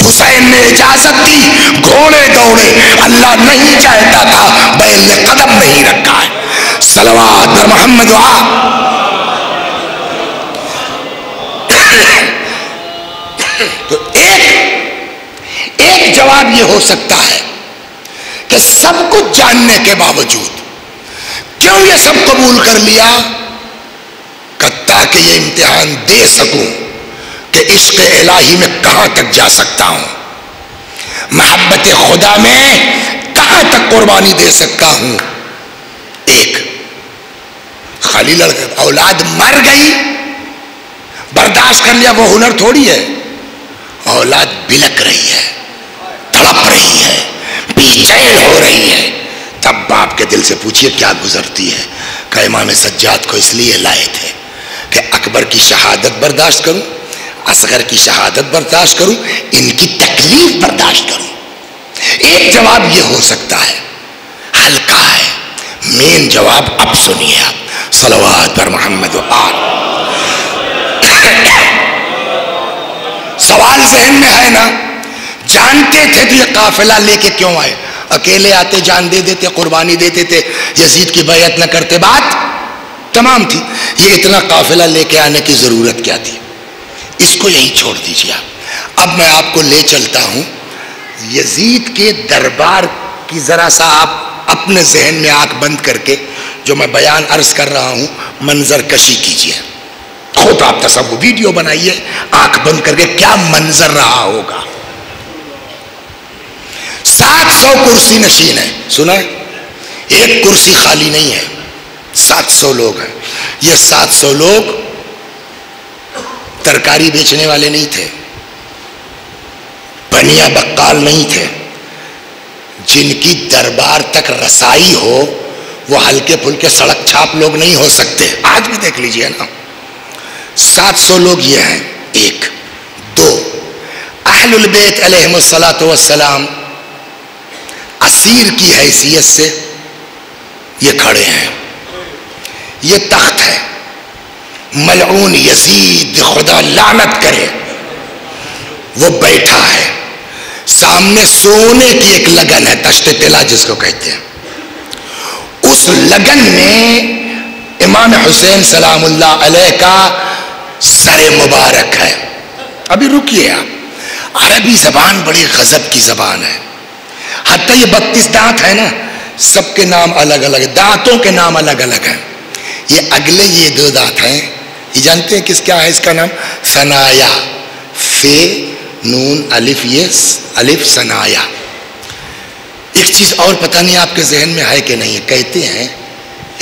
Speaker 1: حسین نے اجازت دی گھوڑے دوڑے، اللہ نہیں چاہتا تھا بیل نے قدم نہیں رکھا ہے۔ صلوات پر محمد تو ایک جواب یہ ہو سکتا ہے کہ سب کچھ جاننے کے باوجود کیوں یہ سب قبول کر لیا؟ تاکہ یہ امتحان دے سکوں کہ عشق الہی میں کہاں تک جا سکتا ہوں، محبت خدا میں کہاں تک قربانی دے سکتا ہوں۔ ایک خالی لڑکے اولاد مر گئی برداشت کر لیا، وہ ہنر تھوڑی ہے۔ اولاد بلک رہی ہے، تڑپ رہی ہے، بے چین ہو رہی ہے، تب باپ کے دل سے پوچھئے کیا گزرتی ہے؟ کہ امام سجاد کو اس لیے لائے تھے کہ اکبر کی شہادت برداشت کروں، اصغر کی شہادت برداشت کروں، ان کی تکلیف برداشت کروں۔ ایک جواب یہ ہو سکتا ہے، ہلکا ہے، مین جواب اب سنیے آپ، صلوات پر محمد و آل۔ سوال ذہن میں ہے نا، جانتے تھے تو یہ قافلہ لے کے کیوں آئے؟ اکیلے آتے جان دے دیتے، قربانی دیتے تھے، یزید کی بیعت نہ کرتے، بات تمام تھی۔ یہ اتنا قافلہ لے کے آنے کی ضرورت کیا تھی؟ اس کو یہیں چھوڑ دیجیے آپ۔ اب میں آپ کو لے چلتا ہوں یزید کے دربار کی، ذرا سا آپ اپنے ذہن میں آنکھ بند کر کے جو میں بیان عرض کر رہا ہوں منظر کشی کیجیے، خود آپ تصور ویڈیو بنائیے آنکھ بند کر کے کیا منظر رہا ہوگا۔ 700 کرسی نشین ہے، سنا ہے؟ ایک کرسی خالی نہیں ہے، 700 لوگ ہیں۔ یہ 700 لوگ ترکاری بیچنے والے نہیں تھے، بنیا بقال نہیں تھے، جن کی دربار تک رسائی ہو وہ ہلکے پھلکے سڑک چھاپ لوگ نہیں ہو سکتے۔ آج بھی دیکھ لیجئے نا، 700 لوگ یہ ہیں۔ ایک دو، اہل البیت علیہم السلام اسیر کی حیثیت سے یہ کھڑے ہیں، یہ تخت ہے، ملعون یزید خدا لعنت کرے وہ بیٹھا ہے، سامنے سونے کی ایک لگن ہے، تشت طلا جس کو کہتے ہیں، اس لگن میں امام حسین سلام اللہ علیہ کا سر مبارک ہے۔ ابھی رکیے آپ، عربی زبان بڑی غضب کی زبان ہے، حتیٰ یہ 32 دانت ہے نا، سب کے نام الگ الگ، دانتوں کے نام الگ الگ ہیں۔ یہ اگلے یہ 2 دانت ہیں، یہ جانتے ہیں کس کیا ہے؟ اس کا نام ثنایا، فے نون الف، یہ الف ثنایا۔ ایک چیز اور پتہ نہیں آپ کے ذہن میں ہے کہ نہیں، کہتے ہیں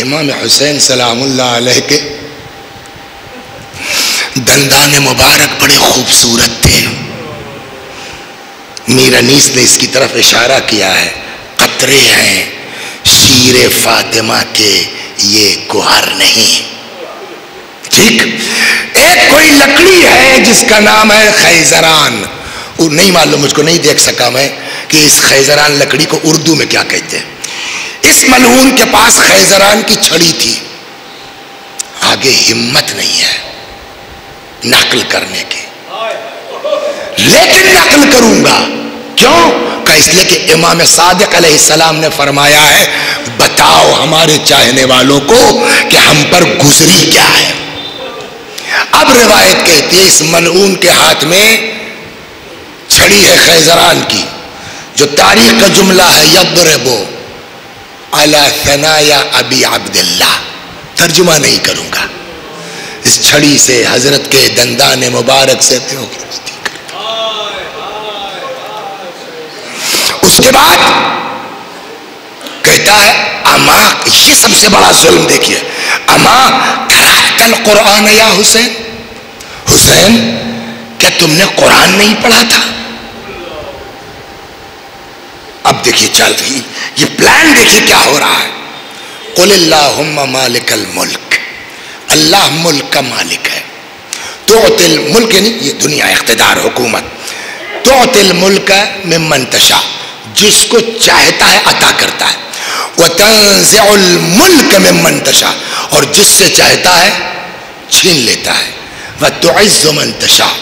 Speaker 1: امام حسین سلام اللہ علیہ کے دندان مبارک بڑے خوبصورت تھے۔ میر انیس نے اس کی طرف اشارہ کیا ہے، قطرے ہیں شیر فاطمہ کے یہ گوہر نہیں۔ ٹھیک، ایک کوئی لکڑی ہے جس کا نام ہے خیزران، وہ نہیں معلوم، مجھ کو نہیں دیکھ سکا میں کہ اس خیزران لکڑی کو اردو میں کیا کہتے ہیں۔ اس ملعون کے پاس خیزران کی چھڑی تھی، آگے ہمت نہیں ہے نقل کرنے کی، لیکن نقل کروں گا۔ کیوں؟ کہ اس لیے کہ امام صادق علیہ السلام نے فرمایا ہے بتاؤ ہمارے چاہنے والوں کو کہ ہم پر گزری کیا ہے۔ اب روایت کہتی ہے اس ملعون کے ہاتھ میں چھڑی ہے خیزران کی، جو تاریخ کا جملہ ہے یضربو علی ثنایا ابی عبداللہ، ترجمہ نہیں کروں گا، اس چھڑی سے حضرت کے دندان مبارک سے اس کے بعد کہتا ہے اما، یہ سب سے بڑا ظلم دیکھیے، اما قرأت القرآن یا حسین، حسین کیا تم نے قرآن نہیں پڑھا تھا؟ اب دیکھیے چل رہی یہ پلان، دیکھیے کیا ہو رہا ہے۔ قل اللہم مالک الملک، اللہ ملک کا مالک ہے، تؤتی الملک، نہیں یہ دنیا اقتدار حکومت، تؤتی الملک ممن تشاء، جس کو چاہتا ہے عطا کرتا ہے، وتنزع الملک ممن تشاء، اور جس سے چاہتا ہے چھین لیتا ہے. وَتُعِزُّ مَن تَشَاءُ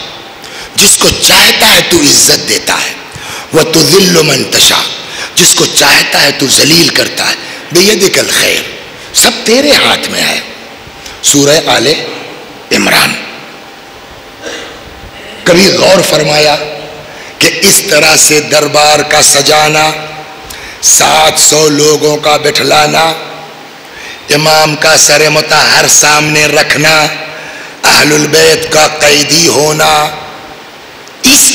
Speaker 1: جس کو چاہتا ہے تو عزت دیتا ہے. وَتُذِلُّ مَن تَشَاءُ جس کو چاہتا ہے تو ذلیل کرتا ہے. بِیَدِکَ الْخَیْرُ سب تیرے ہاتھ میں ہے. سورہ آل عمران. کبھی غور فرمایا کہ اس طرح سے دربار کا سجانا، 700 لوگوں کا بٹھلانا، امام کا سر مطہر سامنے رکھنا، اہل البیت کا قیدی ہونا، اس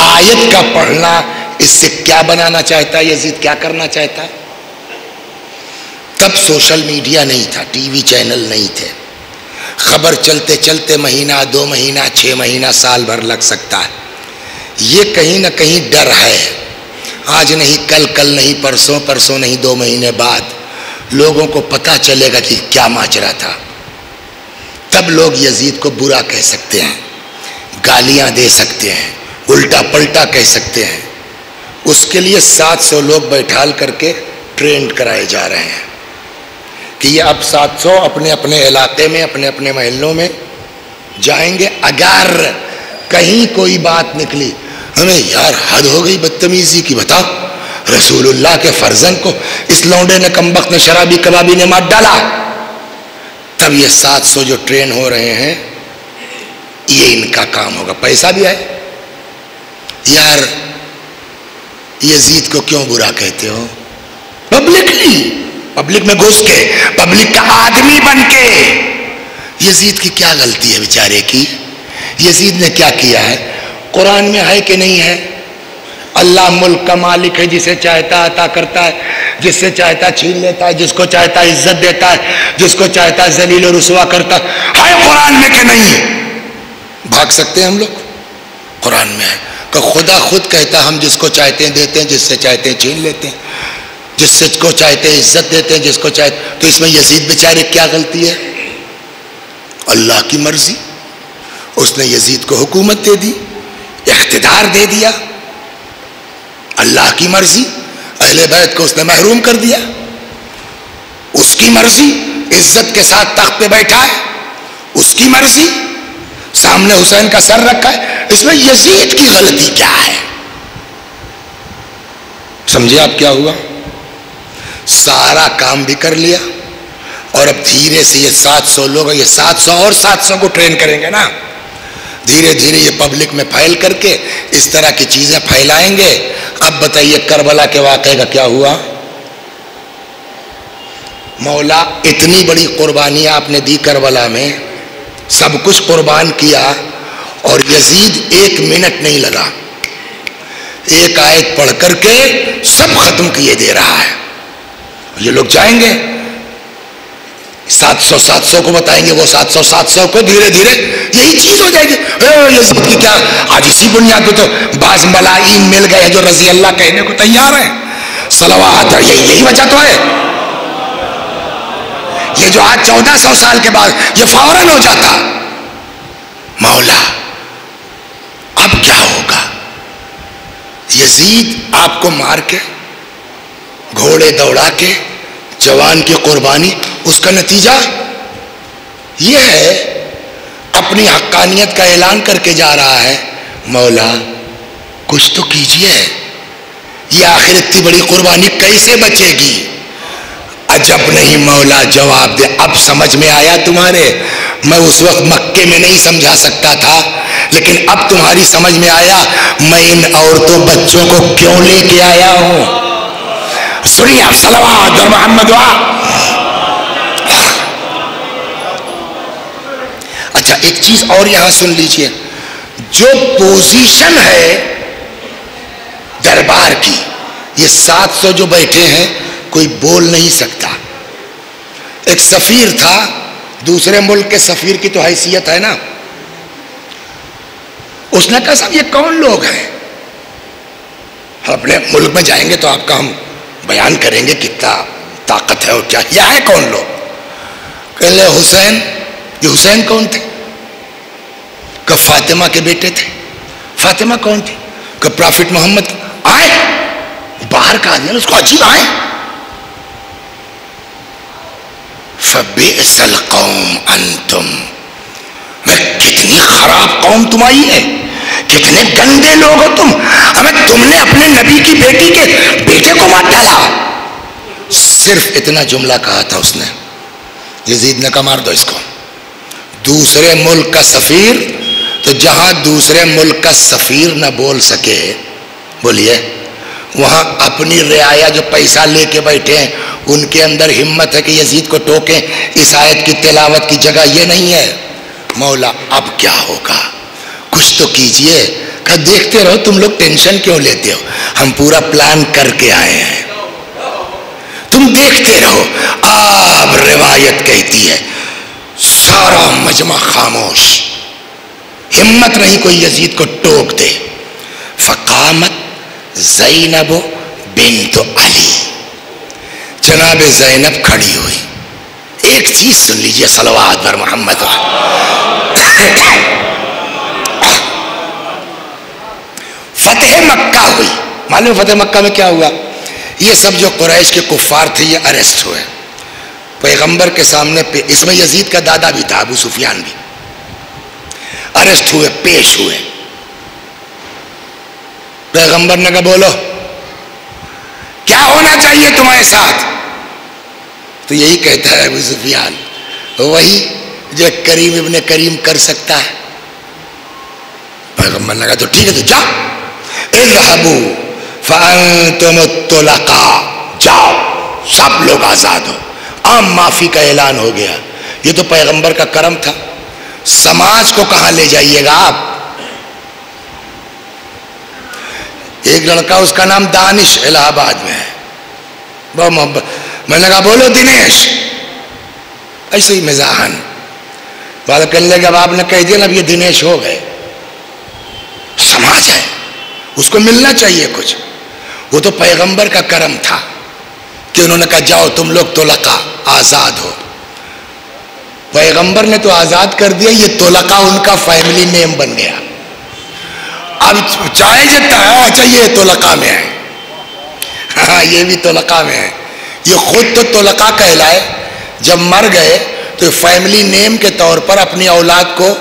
Speaker 1: آیت کا پڑھنا، اس سے کیا بنانا چاہتا ہے یزید؟ کیا کرنا چاہتا ہے؟ تب سوشل میڈیا نہیں تھا، ٹی وی چینل نہیں تھے. خبر چلتے چلتے مہینہ، 2 مہینہ، 6 مہینہ، سال بھر لگ سکتا ہے. یہ کہیں نہ کہیں ڈر ہے. آج نہیں کل، کل نہیں پرسوں، پرسوں نہیں 2 مہینے بعد لوگوں کو پتہ چلے گا کہ کیا ماجرا تھا. تب لوگ یزید کو برا کہہ سکتے ہیں، گالیاں دے سکتے ہیں، الٹا پلٹا کہہ سکتے ہیں. اس کے لیے 700 لوگ بیٹھال کر کے ٹرینڈ کرائے جا رہے ہیں کہ یہ اب 700 اپنے اپنے علاقے میں، اپنے اپنے محلوں میں جائیں گے. اگر کہیں کوئی بات نکلی، ہمیں یار حد ہو گئی بدتمیزی کی، بتاؤ رسول اللہ کے فرزند کو اس لونڈے نے، کمبخت نے، شرابی کبابی نے مار ڈالا. تب یہ 700 جو ٹرین ہو رہے ہیں، یہ ان کا کام ہوگا. پیسہ بھی آئے. یار یزید کو کیوں برا کہتے ہو؟ پبلکلی، پبلک میں گھس کے، پبلک کا آدمی بن کے. یزید کی کیا غلطی ہے بیچارے کی؟ یزید نے کیا کیا ہے؟ قرآن میں ہے کہ نہیں ہے؟ اللہ ملک کا مالک ہے، جسے چاہتا عطا کرتا ہے، جس سے چاہتا چھین لیتا ہے، جس کو چاہتا عزت دیتا ہے، جس کو چاہتا ذلیل و رسوا کرتا ہے. قرآن میں کہ نہیں؟ بھاگ سکتے ہیں ہم لوگ؟ قرآن میں ہے کہ خدا خود کہتا ہم جس کو چاہتے ہیں دیتے ہیں، جس سے چاہتے ہیں چھین لیتے ہیں، جس سے کو چاہتے ہیں عزت دیتے ہیں، جس کو چاہتے. تو اس میں یزید بیچارے کیا غلطی ہے؟ اللہ کی مرضی. اس نے یزید کو حکومت دے دی، اقتدار دے دیا. اللہ کی مرضی. اہل بیت کو اس نے محروم کر دیا. اس کی مرضی. عزت کے ساتھ تخت پہ بیٹھا ہے، اس کی مرضی. سامنے حسین کا سر رکھا ہے. اس میں یزید کی غلطی کیا ہے؟ سمجھے آپ کیا ہوا؟ سارا کام بھی کر لیا، اور اب دھیرے سے یہ 700 لوگ، یہ 700 اور 700 کو ٹرین کریں گے نا. دھیرے دھیرے یہ پبلک میں پھیل کر کے اس طرح کی چیزیں پھیلائیں گے. اب بتائیے کربلا کے واقعے کا کیا ہوا؟ مولا اتنی بڑی قربانی آپ نے دی کربلا میں، سب کچھ قربان کیا، اور یزید 1 منٹ نہیں لگا، 1 آیت پڑھ کر کے سب ختم کیے دے رہا ہے. یہ لوگ جائیں گے 700 کو بتائیں گے، وہ 700 کو دھیرے دھیرے یہی چیز ہو جائے گی. یزید کی کیا؟ آج اسی بنیاد پہ تو بعض ملائین مل گئے جو رضی اللہ کہنے کو تیار ہیں. صلوات. یہی وجہ تو ہے. یہ جو آج 1400 سال کے بعد یہ فوراً ہو جاتا. مولا اب کیا ہوگا؟ یزید آپ کو مار کے، گھوڑے دوڑا کے، جوان کی قربانی، اس کا نتیجہ یہ ہے اپنی حقانیت کا اعلان کر کے جا رہا ہے. مولا کچھ تو کیجئے، یہ آخر اتنی بڑی قربانی کیسے بچے گی؟ عجب نہیں مولا جواب دے. اب سمجھ میں آیا تمہارے؟ میں اس وقت مکے میں نہیں سمجھا سکتا تھا، لیکن اب تمہاری سمجھ میں آیا میں ان عورتوں بچوں کو کیوں لے کے آیا ہوں. سنیے آپ صلوات اور محمد دعا. اچھا ایک چیز اور یہاں سن لیجئے، جو پوزیشن ہے دربار کی، یہ 700 جو بیٹھے ہیں کوئی بول نہیں سکتا. ایک سفیر تھا، دوسرے ملک کے سفیر کی تو حیثیت ہے نا. اس نے کہا صاحب یہ کون لوگ ہیں؟ اپنے ملک میں جائیں گے تو آپ کا ہم بیان کریں گے کتنا طاقت ہے اور کیا. یہ ہے کون لوگ؟ کہلے حسین. یہ حسین کون تھے؟ کہ فاطمہ کے بیٹے تھے. فاطمہ کون تھی؟ کہ پرافٹ محمد. آئے باہر کا آدمی، اس کو عجیب آئے. فَبِئْسَ الْقَوْمُ أَنْتُمْ کتنی خراب قوم تمہاری ہے، کتنے گندے لوگ ہو تم، ہمیں تم نے اپنے نبی کی بیٹی کے بیٹے کو مار ڈالا. صرف اتنا جملہ کہا تھا اس نے. یزید نے کہا مار دو اس کو. دوسرے ملک کا سفیر، تو جہاں دوسرے ملک کا سفیر نہ بول سکے، بولیے، وہاں اپنی رعایا جو پیسہ لے کے بیٹھے ہیں ان کے اندر ہمت ہے کہ یزید کو ٹوکیں. اس آیت کی تلاوت کی جگہ یہ نہیں ہے. مولا اب کیا ہوگا، کچھ تو کیجئے. کہ دیکھتے رہو، تم لوگ ٹینشن کیوں لیتے ہو، ہم پورا پلان کر کے آئے ہیں، تم دیکھتے رہو. اب روایت کہتی ہے سارا مجمع خاموش، ہمت نہیں کوئی یزید کو ٹوک دے. فقامت زینب بنت علی، جناب زینب کھڑی ہوئی. ایک چیز سن لیجئے، صلوات بر محمد. فتح مکہ ہوئی. معلوم فتح مکہ میں کیا ہوا؟ یہ سب جو قریش کے کفار تھے یہ اریسٹ ہوئے پیغمبر کے سامنے. اس میں یزید کا دادا بھی تھا، ابو سفیان بھی. اریسٹ ہوئے، پیش ہوئے. پیغمبر نے کہا بولو کیا ہونا چاہیے تمہارے ساتھ؟ تو یہی کہتا ہے ابو سفیان، وہی جو کریم ابن کریم کر سکتا ہے. پیغمبر نے کہا تو ٹھیک ہے، تو جاؤ. اذهبوا فانتم الطلقاء، جاؤ سب لوگ آزاد ہو. عام معافی کا اعلان ہو گیا. یہ تو پیغمبر کا کرم تھا. سماج کو کہاں لے جائیے گا آپ؟ ایک لڑکا، اس کا نام دانش، الہ آباد میں ہے، بہت محبت. میں نے کہا بولو دنیش، ایسے ہی مزاحن. بعد کہنے لگے اب آپ نے کہہ دیا نا، اب یہ دنیش ہو گئے. سماج ہے، اس کو ملنا چاہیے کچھ. وہ تو پیغمبر کا کرم تھا کہ انہوں نے کہا جاؤ تم لوگ طلقاء، آزاد ہو. پیغمبر نے تو آزاد کر دیا، یہ طلقاء ان کا فیملی نیم بن گیا. اب چاہے جتنا اچھا یہ طلقاء میں ہے، ہاں یہ بھی طلقاء میں ہے. یہ خود تو طلقاء کہلائے، جب مر گئے تو فیملی نیم کے طور پر اپنی اولاد کو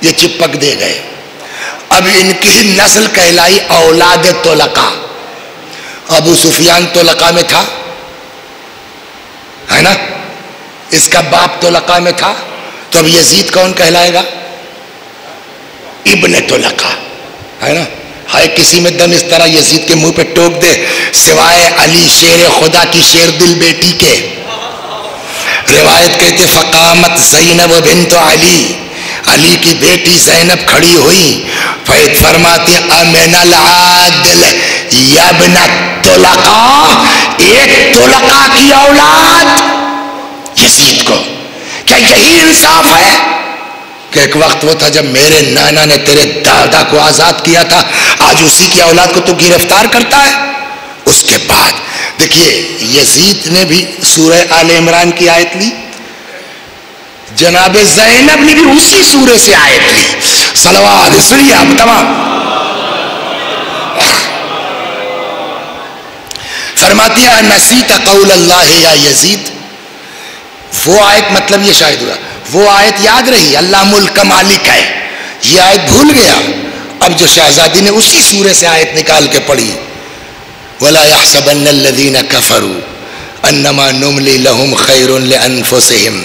Speaker 1: یہ چپک دے گئے. اب ان کی نسل کہلائی اولاد طلقاء. ابو سفیان طلقاء میں تھا، ہے نا، اس کا باپ طلقاء میں تھا. تو اب یزید کون کہلائے گا؟ ابن طلقاء، ہے نا. ہائے کسی میں دم اس طرح یزید کے منہ پہ ٹوک دے، سوائے علی شیر خدا کی شیر دل بیٹی کے. روایت کہتے فقامت زینب بنت علی، علی کی بیٹی زینب کھڑی ہوئی. فرماتے امن العادل یابن طلقاء، ایک طلقاء کی اولاد یزید کو. کیا یہی انصاف ہے کہ ایک وقت وہ تھا جب میرے نانا نے تیرے دادا کو آزاد کیا تھا، آج اسی کی اولاد کو تو گرفتار کرتا ہے؟ اس کے بعد دیکھیے یزید نے بھی سورہ آل عمران کی آیت لی، جناب زینب نے بھی اسی سورے سے آیت لی. صلوات سنیے آپ تمام. فرماتی ہے نسیت قول اللہ یا یزید. وہ آیت مطلب یہ شاید ہوا، وہ آیت یاد رہی، اللہ ملک کا مالک ہے، یہ آیت بھول گیا. اب جو شہزادی نے اسی سورے سے آیت نکال کے پڑھی، وَلَا يَحْسَبَنَّ الَّذِينَ كَفَرُوا انما نملی لہم خیر لانفسہم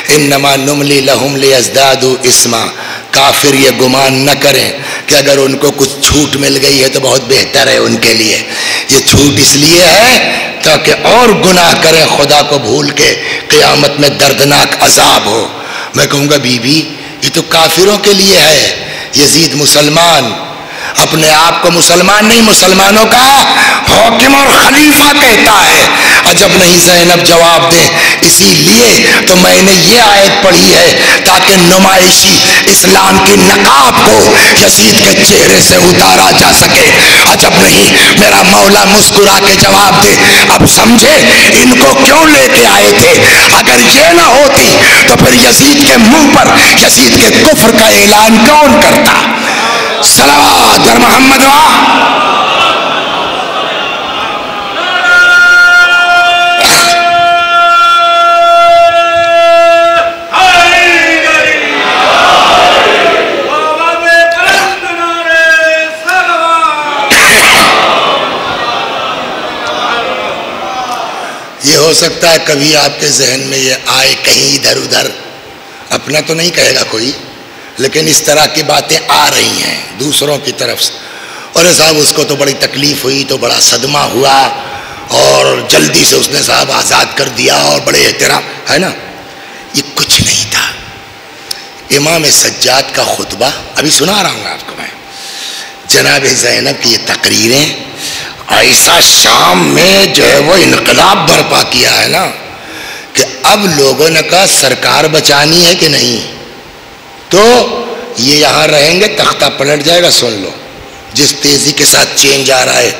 Speaker 1: انما نملی لہم لیزدادوا اثما. کافر یہ گمان نہ کریں کہ اگر ان کو کچھ چھوٹ مل گئی ہے تو بہت بہتر ہے ان کے لیے. یہ چھوٹ اس لیے ہے تاکہ اور گناہ کریں خدا کو بھول کے، قیامت میں دردناک عذاب ہو. میں کہوں گا بی بی یہ تو کافروں کے لیے ہے. یزید مسلمان، اپنے آپ کو مسلمان نہیں مسلمانوں کا حاکم اور خلیفہ کہتا ہے. عجب نہیں زینب جواب دیں، اسی لیے تو میں نے یہ آیت پڑھی ہے تاکہ نمائشی اسلام کی نقاب کو یزید کے چہرے سے اتارا جا سکے. عجب نہیں میرا مولا مسکرا کے جواب دے، اب سمجھے ان کو کیوں لے کے آئے تھے. اگر یہ نہ ہوتی تو پھر یزید کے منہ پر یزید کے کفر کا اعلان کون کرتا؟ صلوات بر محمد. ہو سکتا ہے کبھی آپ کے ذہن میں یہ آئے کہیں ادھر ادھر، اپنا تو نہیں کہے گا کوئی، لیکن اس طرح کی باتیں آ رہی ہیں دوسروں کی طرف سے، اور صاحب اس کو تو بڑی تکلیف ہوئی، تو بڑا صدمہ ہوا، اور جلدی سے اس نے صاحب آزاد کر دیا، اور بڑے احترام، ہے نا؟ یہ کچھ نہیں تھا۔ امام سجاد کا خطبہ ابھی سنا رہا ہوں آپ کو میں، جناب زینب کی یہ تقریریں، ایسا شام میں جو ہے وہ انقلاب برپا کیا ہے نا کہ اب لوگوں نے کہا سرکار بچانی ہے کہ نہیں، تو یہ یہاں رہیں گے تختہ پلٹ جائے گا۔ سن لو جس تیزی کے ساتھ چینج آ رہا ہے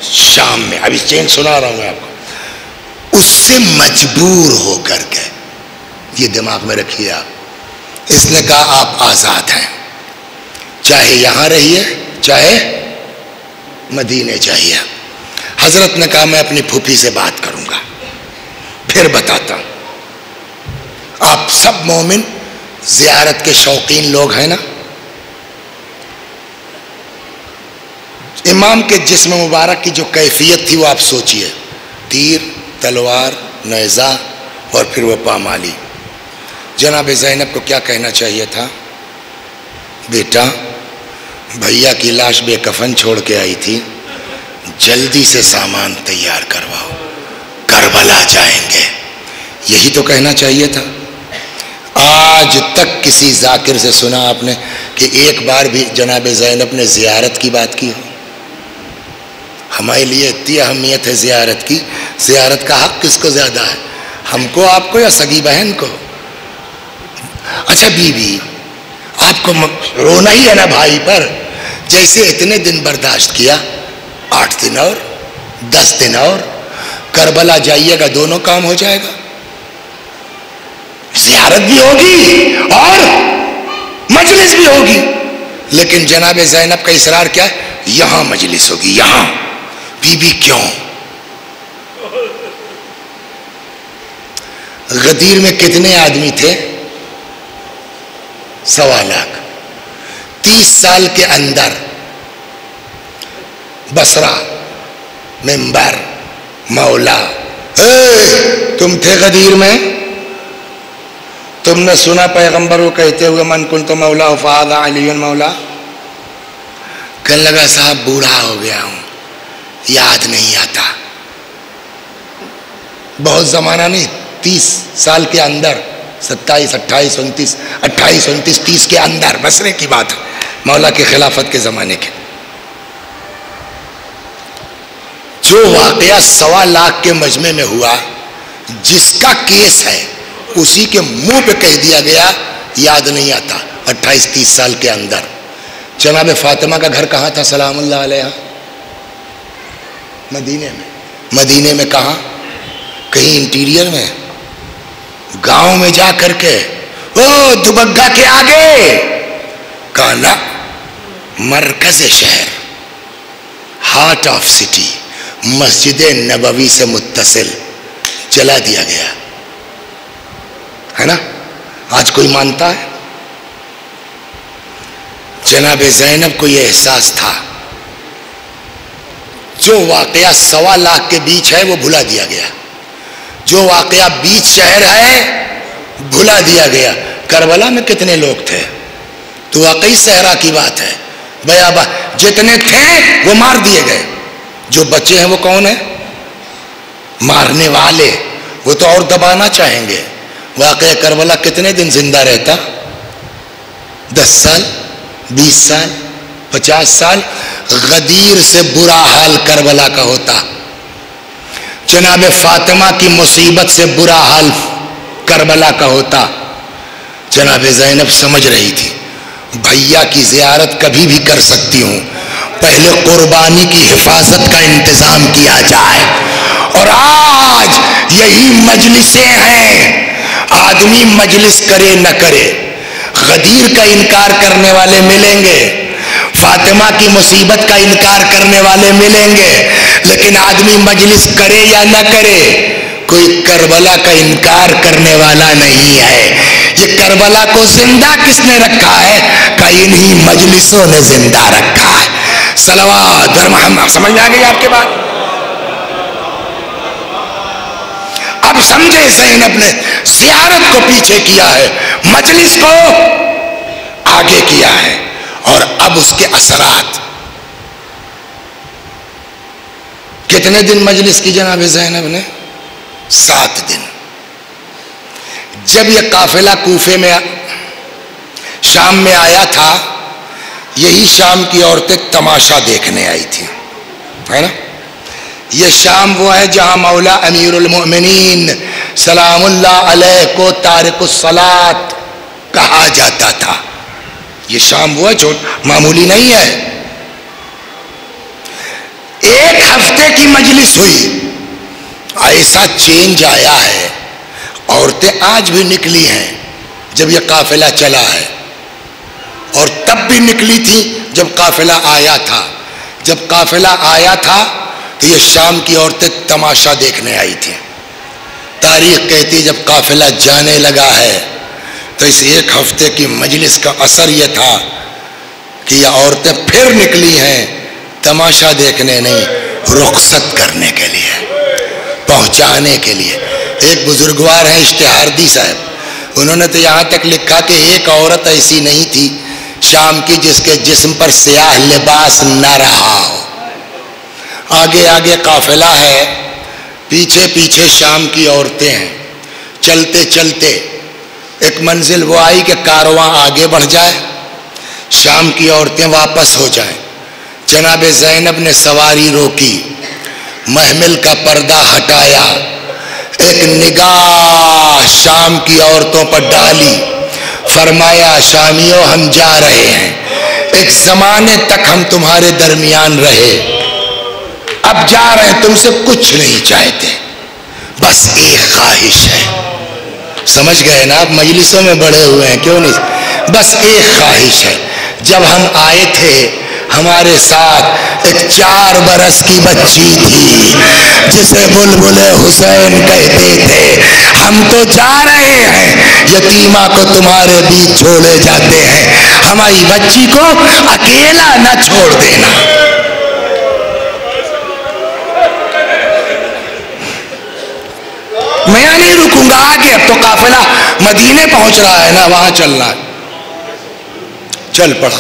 Speaker 1: شام میں، ابھی چینج سنا رہا ہوں میں آپ کو، اس سے مجبور ہو کر کے، یہ دماغ میں رکھیے آپ، اس نے کہا آپ آزاد ہیں، چاہے یہاں رہیے چاہے مدینے جائیے۔ حضرت نے کہا میں اپنی پھوپھی سے بات کروں گا پھر بتاتا ہوں۔ آپ سب مومن زیارت کے شوقین لوگ ہیں نا، امام کے جسم مبارک کی جو کیفیت تھی وہ آپ سوچئے، تیر، تلوار، نیزہ اور پھر وہ پامالی۔ جناب زینب کو کیا کہنا چاہیے تھا؟ بیٹا بھیا کی لاش بے کفن چھوڑ کے آئی تھی، جلدی سے سامان تیار کرواؤ، کربلا جائیں گے، یہی تو کہنا چاہیے تھا۔ آج تک کسی ذاکر سے سنا آپ نے کہ ایک بار بھی جناب زینب نے زیارت کی بات کی ہو؟ ہمارے لیے اتنی اہمیت ہے زیارت کی، زیارت کا حق کس کو زیادہ ہے، ہم کو، آپ کو، یا سگی بہن کو؟ اچھا بیوی، آپ کو رونا ہی ہے نا بھائی پر، جیسے اتنے دن برداشت کیا، 8 دن اور 10 دن اور کربلا جائیے گا، دونوں کام ہو جائے گا، زیارت بھی ہوگی اور مجلس بھی ہوگی۔ لیکن جناب زینب کا اصرار کیا ہے؟ یہاں مجلس ہوگی، یہاں۔ بی بی کیوں؟ غدیر میں کتنے آدمی تھے؟ 1.25 لاکھ۔ 30 سال کے اندر بصرہ، منبر، مولا، تم تھے غدیر میں؟ تم نے سنا پیغمبر کو کہتے ہوئے من کنت مولا فہذا علی مولا؟ کہنے لگا صاحب بوڑھا ہو گیا ہوں، یاد نہیں آتا۔ بہت زمانہ نہیں، 30 سال کے اندر، 27، 28، 29، 28، 29، 30 کے اندر، بصرے کی بات ہے، مولا کی خلافت کے زمانے کے۔ جو واقعہ 1.25 لاکھ کے مجمع میں ہوا، جس کا کیس ہے اسی کے منہ پہ کہہ دیا گیا، یاد نہیں آتا۔ 28-30 سال کے اندر جناب فاطمہ کا گھر کہاں تھا سلام اللہ علیہ؟ مدینے میں۔ مدینے میں کہاں؟ کہیں انٹیریئر میں، گاؤں میں جا کر کے، او دوبگہ کے آگے، کہا نا، مرکز شہر، heart of city, Masjid Nabawi سے متصل، جلا دیا گیا ہے نا؟ آج کوئی مانتا ہے؟ جناب زینب کو یہ احساس تھا، جو واقعہ 1.25 لاکھ کے بیچ ہے وہ بھلا دیا گیا، جو واقعہ بیچ شہر ہے بھلا دیا گیا۔ کربلا میں کتنے لوگ تھے؟ تو واقعی صحرا کی بات ہے، بیاباں جتنے تھے وہ مار دیے گئے، جو بچے ہیں وہ کون ہیں؟ مارنے والے، وہ تو اور دبانا چاہیں گے۔ واقعہ کربلا کتنے دن زندہ رہتا؟ 10 سال، 20 سال، 50 سال۔ غدیر سے برا حال کربلا کا ہوتا، جناب فاطمہ کی مصیبت سے برا حال کربلا کا ہوتا۔ جناب زینب سمجھ رہی تھی بھیا کی زیارت کبھی بھی کر سکتی ہوں، پہلے قربانی کی حفاظت کا انتظام کیا جائے۔ اور آج یہی مجلسیں ہیں، آدمی مجلس کرے نہ کرے، غدیر کا انکار کرنے والے ملیں گے، فاطمہ کی مصیبت کا انکار کرنے والے ملیں گے، لیکن آدمی مجلس کرے یا نہ کرے، کوئی کربلا کا انکار کرنے والا نہیں ہے۔ یہ کربلا کو زندہ کس نے رکھا ہے؟ کہ انہی مجلسوں نے زندہ رکھا ہے۔ صلوات اور محمد، سمجھ آ گئی آپ کے بات؟ اب سمجھے زینب نے زیارت کو پیچھے کیا ہے، مجلس کو آگے کیا ہے، اور اب اس کے اثرات. کتنے دن مجلس کی جناب زینب نے؟ 7 دن. جب یہ قافلہ کوفے میں شام میں آیا تھا، یہی شام کی عورتیں تماشا دیکھنے آئی تھی، ہے نا. یہ شام وہ ہے جہاں مولا امیر المؤمنین سلام اللہ علیہ کو تارک الصلاۃ کہا جاتا تھا. یہ شام وہ ہے جو معمولی نہیں ہے. ایک ہفتے کی مجلس ہوئی، ایسا چینج آیا ہے. عورتیں آج بھی نکلی ہیں جب یہ قافلہ چلا ہے، اور تب بھی نکلی تھی جب قافلہ آیا تھا. جب قافلہ آیا تھا تو یہ شام کی عورتیں تماشا دیکھنے آئی تھیں. تاریخ کہتی جب قافلہ جانے لگا ہے تو اس ایک ہفتے کی مجلس کا اثر یہ تھا کہ یہ عورتیں پھر نکلی ہیں تماشا دیکھنے نہیں، رخصت کرنے کے لیے، پہنچانے کے لیے. ایک بزرگوار ہیں اشتہاردی صاحب، انہوں نے تو یہاں تک لکھا کہ ایک عورت ایسی نہیں تھی شام کی جس کے جسم پر سیاہ لباس نہ رہا ہو. آگے آگے قافلہ ہے، پیچھے پیچھے شام کی عورتیں ہیں. چلتے چلتے ایک منزل وہ آئی کہ کارواں آگے بڑھ جائے، شام کی عورتیں واپس ہو جائیں. جناب زینب نے سواری روکی، محمل کا پردہ ہٹایا، ایک نگاہ شام کی عورتوں پر ڈالی، فرمایا شامیوں ہم جا رہے ہیں، ایک زمانے تک ہم تمہارے درمیان رہے، اب جا رہے ہیں، تم سے کچھ نہیں چاہتے، بس ایک خواہش ہے. سمجھ گئے نا آپ مجلسوں میں بڑے ہوئے ہیں کیوں نہیں؟ بس ایک خواہش ہے. جب ہم آئے تھے ہمارے ساتھ ایک 4 برس کی بچی تھی جسے بلبل حسین کہتے تھے. ہم تو جا رہے ہیں، یتیمہ کو تمہارے بیچ چھوڑے جاتے ہیں، ہماری بچی کو اکیلا نہ چھوڑ دینا. میں نہیں رکوں گا آگے، اب تو قافلہ مدینے پہنچ رہا ہے نا، وہاں چلنا ہے. چل پڑا.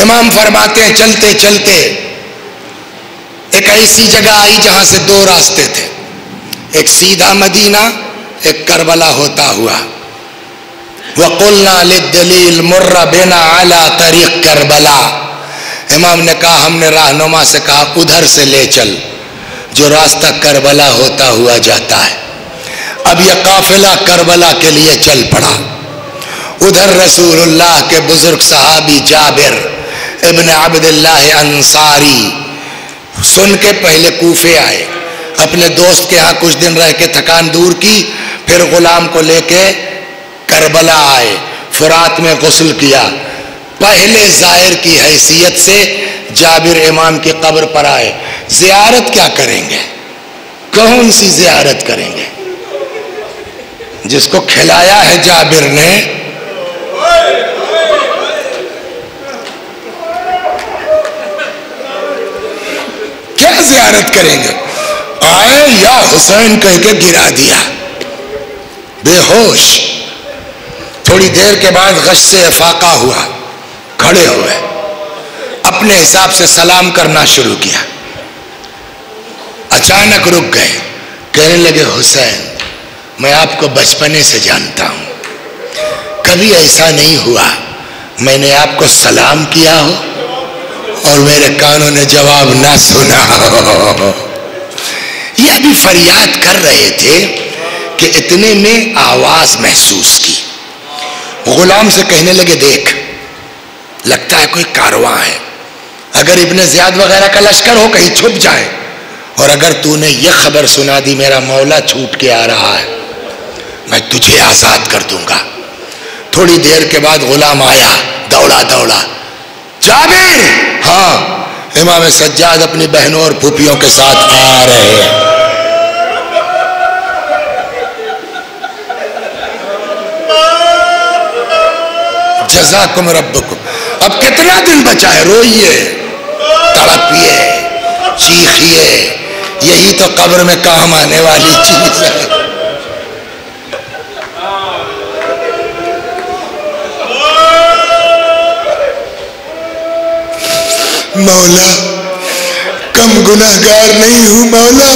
Speaker 1: امام فرماتے ہیں چلتے چلتے ایک ایسی جگہ آئی جہاں سے 2 راستے تھے، ایک سیدھا مدینہ، ایک کربلا ہوتا ہوا. وَقُلْنَا لِلدَّلِيلِ مُرَّ بِنَا عَلَى طَرِيقِ کربلا. امام نے کہا، ہم نے رہنما سے کہا ادھر سے لے چل جو راستہ کربلا ہوتا ہوا جاتا ہے. اب یہ قافلہ کربلا کے لیے چل پڑا. ادھر رسول اللہ کے بزرگ صحابی جابر ابن عبداللہ انصاری سن کے پہلے کوفے آئے، اپنے دوست کے ہاں کچھ دن رہ کے تھکان دور کی، پھر غلام کو لے کے کربلا آئے، فرات میں غسل کیا. پہلے زائر کی حیثیت سے جابر امام کی قبر پر آئے. زیارت کیا کریں گے؟ کون سی زیارت کریں گے؟ جس کو کھلایا ہے جابر نے، کیا زیارت کریں گے؟ آئے یا حسین کہہ کے گرا دیا، بے ہوش. تھوڑی دیر کے بعد غش سے افاقہ ہوا، کھڑے ہوئے، اپنے حساب سے سلام کرنا شروع کیا. اچانک رک گئے، کہنے لگے حسین میں آپ کو بچپنے سے جانتا ہوں، کبھی ایسا نہیں ہوا میں نے آپ کو سلام کیا ہو اور میرے کانوں نے جواب نہ سنا ہو. یہ ابھی فریاد کر رہے تھے کہ اتنے میں آواز محسوس کی. غلام سے کہنے لگے دیکھ لگتا ہے کوئی کارواں ہے، اگر ابن زیاد وغیرہ کا لشکر ہو کہیں چھپ جائے، اور اگر تو نے یہ خبر سنا دی میرا مولا چھوٹ کے آ رہا ہے میں تجھے آزاد کر دوں گا. تھوڑی دیر کے بعد غلام آیا دوڑا دوڑا، جابر، ہاں امام سجاد اپنی بہنوں اور پھوپھیوں کے ساتھ آ رہے ہیں. جزاکم ربکم. اب کتنا دن بچا ہے؟ روئیے، تڑپیے، چیخیے، یہی تو قبر میں کام آنے والی چیز ہے. مولا کم گناہگار نہیں ہوں مولا.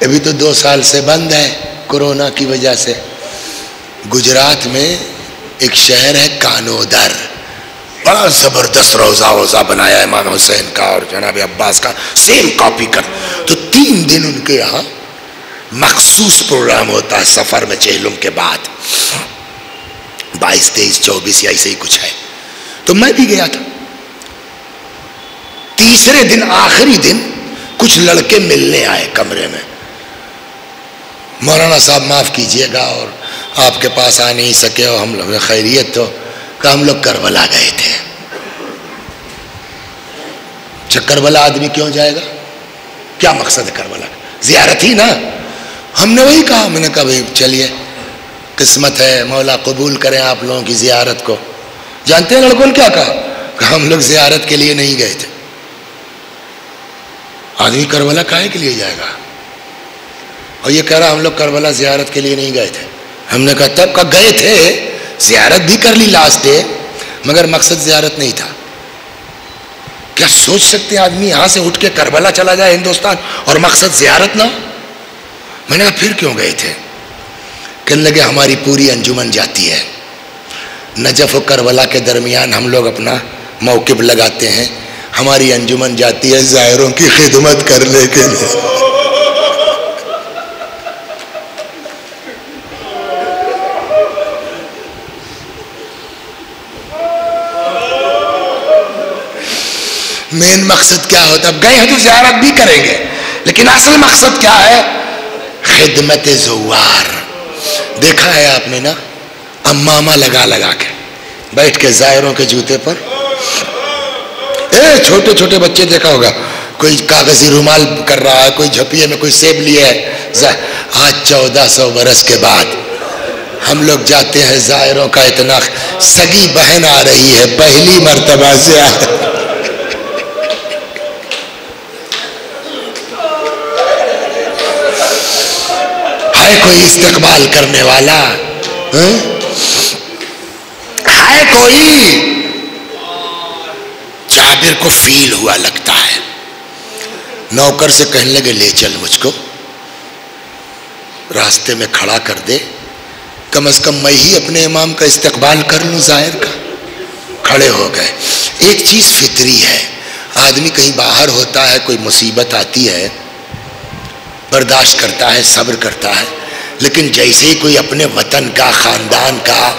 Speaker 1: ابھی تو 2 سال سے بند ہے کورونا کی وجہ سے. گجرات میں ایک شہر ہے کانودر, بڑا زبردست روزہ ووزہ بنایا امام حسین کا اور جناب عباس کا, سیم کاپی کر. تو 3 دن ان کے یہاں مخصوص پروگرام ہوتا ہے سفر میں چہلم کے بعد, 22, 23, 24 یا ایسے ہی کچھ ہے. تو میں بھی گیا تھا. تیسرے دن آخری دن کچھ لڑکے ملنے آئے کمرے میں. مولانا صاحب معاف کیجئے گا اور آپ کے پاس آ نہیں سکے اور ہم لوگ خیریت تو کہ ہم لوگ کربلا گئے تھے. کربلا آدمی کیوں جائے گا؟ کیا مقصد ہے کربلا کا؟ زیارت ہی نا. ہم نے وہی کہا, میں نے کہا بھائی چلیے قسمت ہے مولا قبول کریں آپ لوگوں کی زیارت کو. جانتے ہیں لڑکوں نے کیا کہا؟ کہ ہم لوگ زیارت کے لیے نہیں گئے تھے. آدمی کربلا کاہے کے لیے جائے گا؟ اور یہ کہہ رہا ہم لوگ کربلا زیارت کے لیے نہیں گئے تھے. ہم نے کہا تب کا گئے تھے, زیارت بھی کر لی لاسٹ ڈے, مگر مقصد زیارت نہیں تھا. کیا سوچ سکتے ہیں آدمی یہاں سے اٹھ کے کربلا چلا جائے ہندوستان اور مقصد زیارت نہ ہو؟ میں نے کہا پھر کیوں گئے تھے؟ کہنے لگے ہماری پوری انجمن جاتی ہے نجف و کربلا کے درمیان, ہم لوگ اپنا موقف لگاتے ہیں, ہماری انجمن جاتی ہے زائروں کی خدمت کرنے کے لیے. مین مقصد کیا ہوتا ہے؟ اب گئے ہیں تو زیارت بھی کریں گے, لیکن اصل مقصد کیا ہے؟ خدمت زوار. دیکھا ہے آپ نے نا, امامہ لگا لگا کے بیٹھ کے زائروں کے جوتے پر. چھوٹے چھوٹے بچے دیکھا ہوگا, کوئی کاغذی رومال کر رہا ہے, کوئی جھپیے میں کوئی سیب لیا ہے. آج 1400 برس کے بعد ہم لوگ جاتے ہیں زائروں کا اتنا, سگی بہن آ رہی ہے پہلی مرتبہ سے. کوئی استقبال کرنے والا ہے کوئی؟ جابر کو فیل ہوا لگتا ہے. نوکر سے کہنے لگے لے چل مجھ کو, راستے میں کھڑا کر دے, کم از کم میں ہی اپنے امام کا استقبال کر لوں ظاہر کا. کھڑے ہو گئے. ایک چیز فطری ہے, آدمی کہیں باہر ہوتا ہے, کوئی مصیبت آتی ہے, برداشت کرتا ہے, صبر کرتا ہے, لیکن جیسے ہی کوئی اپنے وطن کا, خاندان کا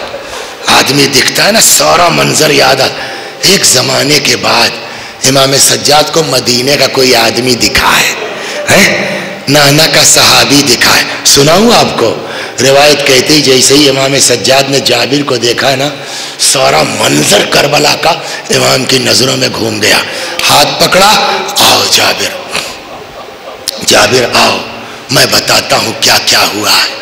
Speaker 1: آدمی دکھتا ہے نا, سارا منظر یاد آتا. ایک زمانے کے بعد امام سجاد کو مدینے کا کوئی آدمی دکھا ہے, نانا کا صحابی دکھا ہے. سناؤں آپ کو روایت کہتے ہی جیسے ہی امام سجاد نے جابر کو دیکھا نا, سارا منظر کربلا کا امام کی نظروں میں گھوم گیا. ہاتھ پکڑا, آؤ جابر, جابر آؤ, میں بتاتا ہوں کیا کیا ہوا ہے.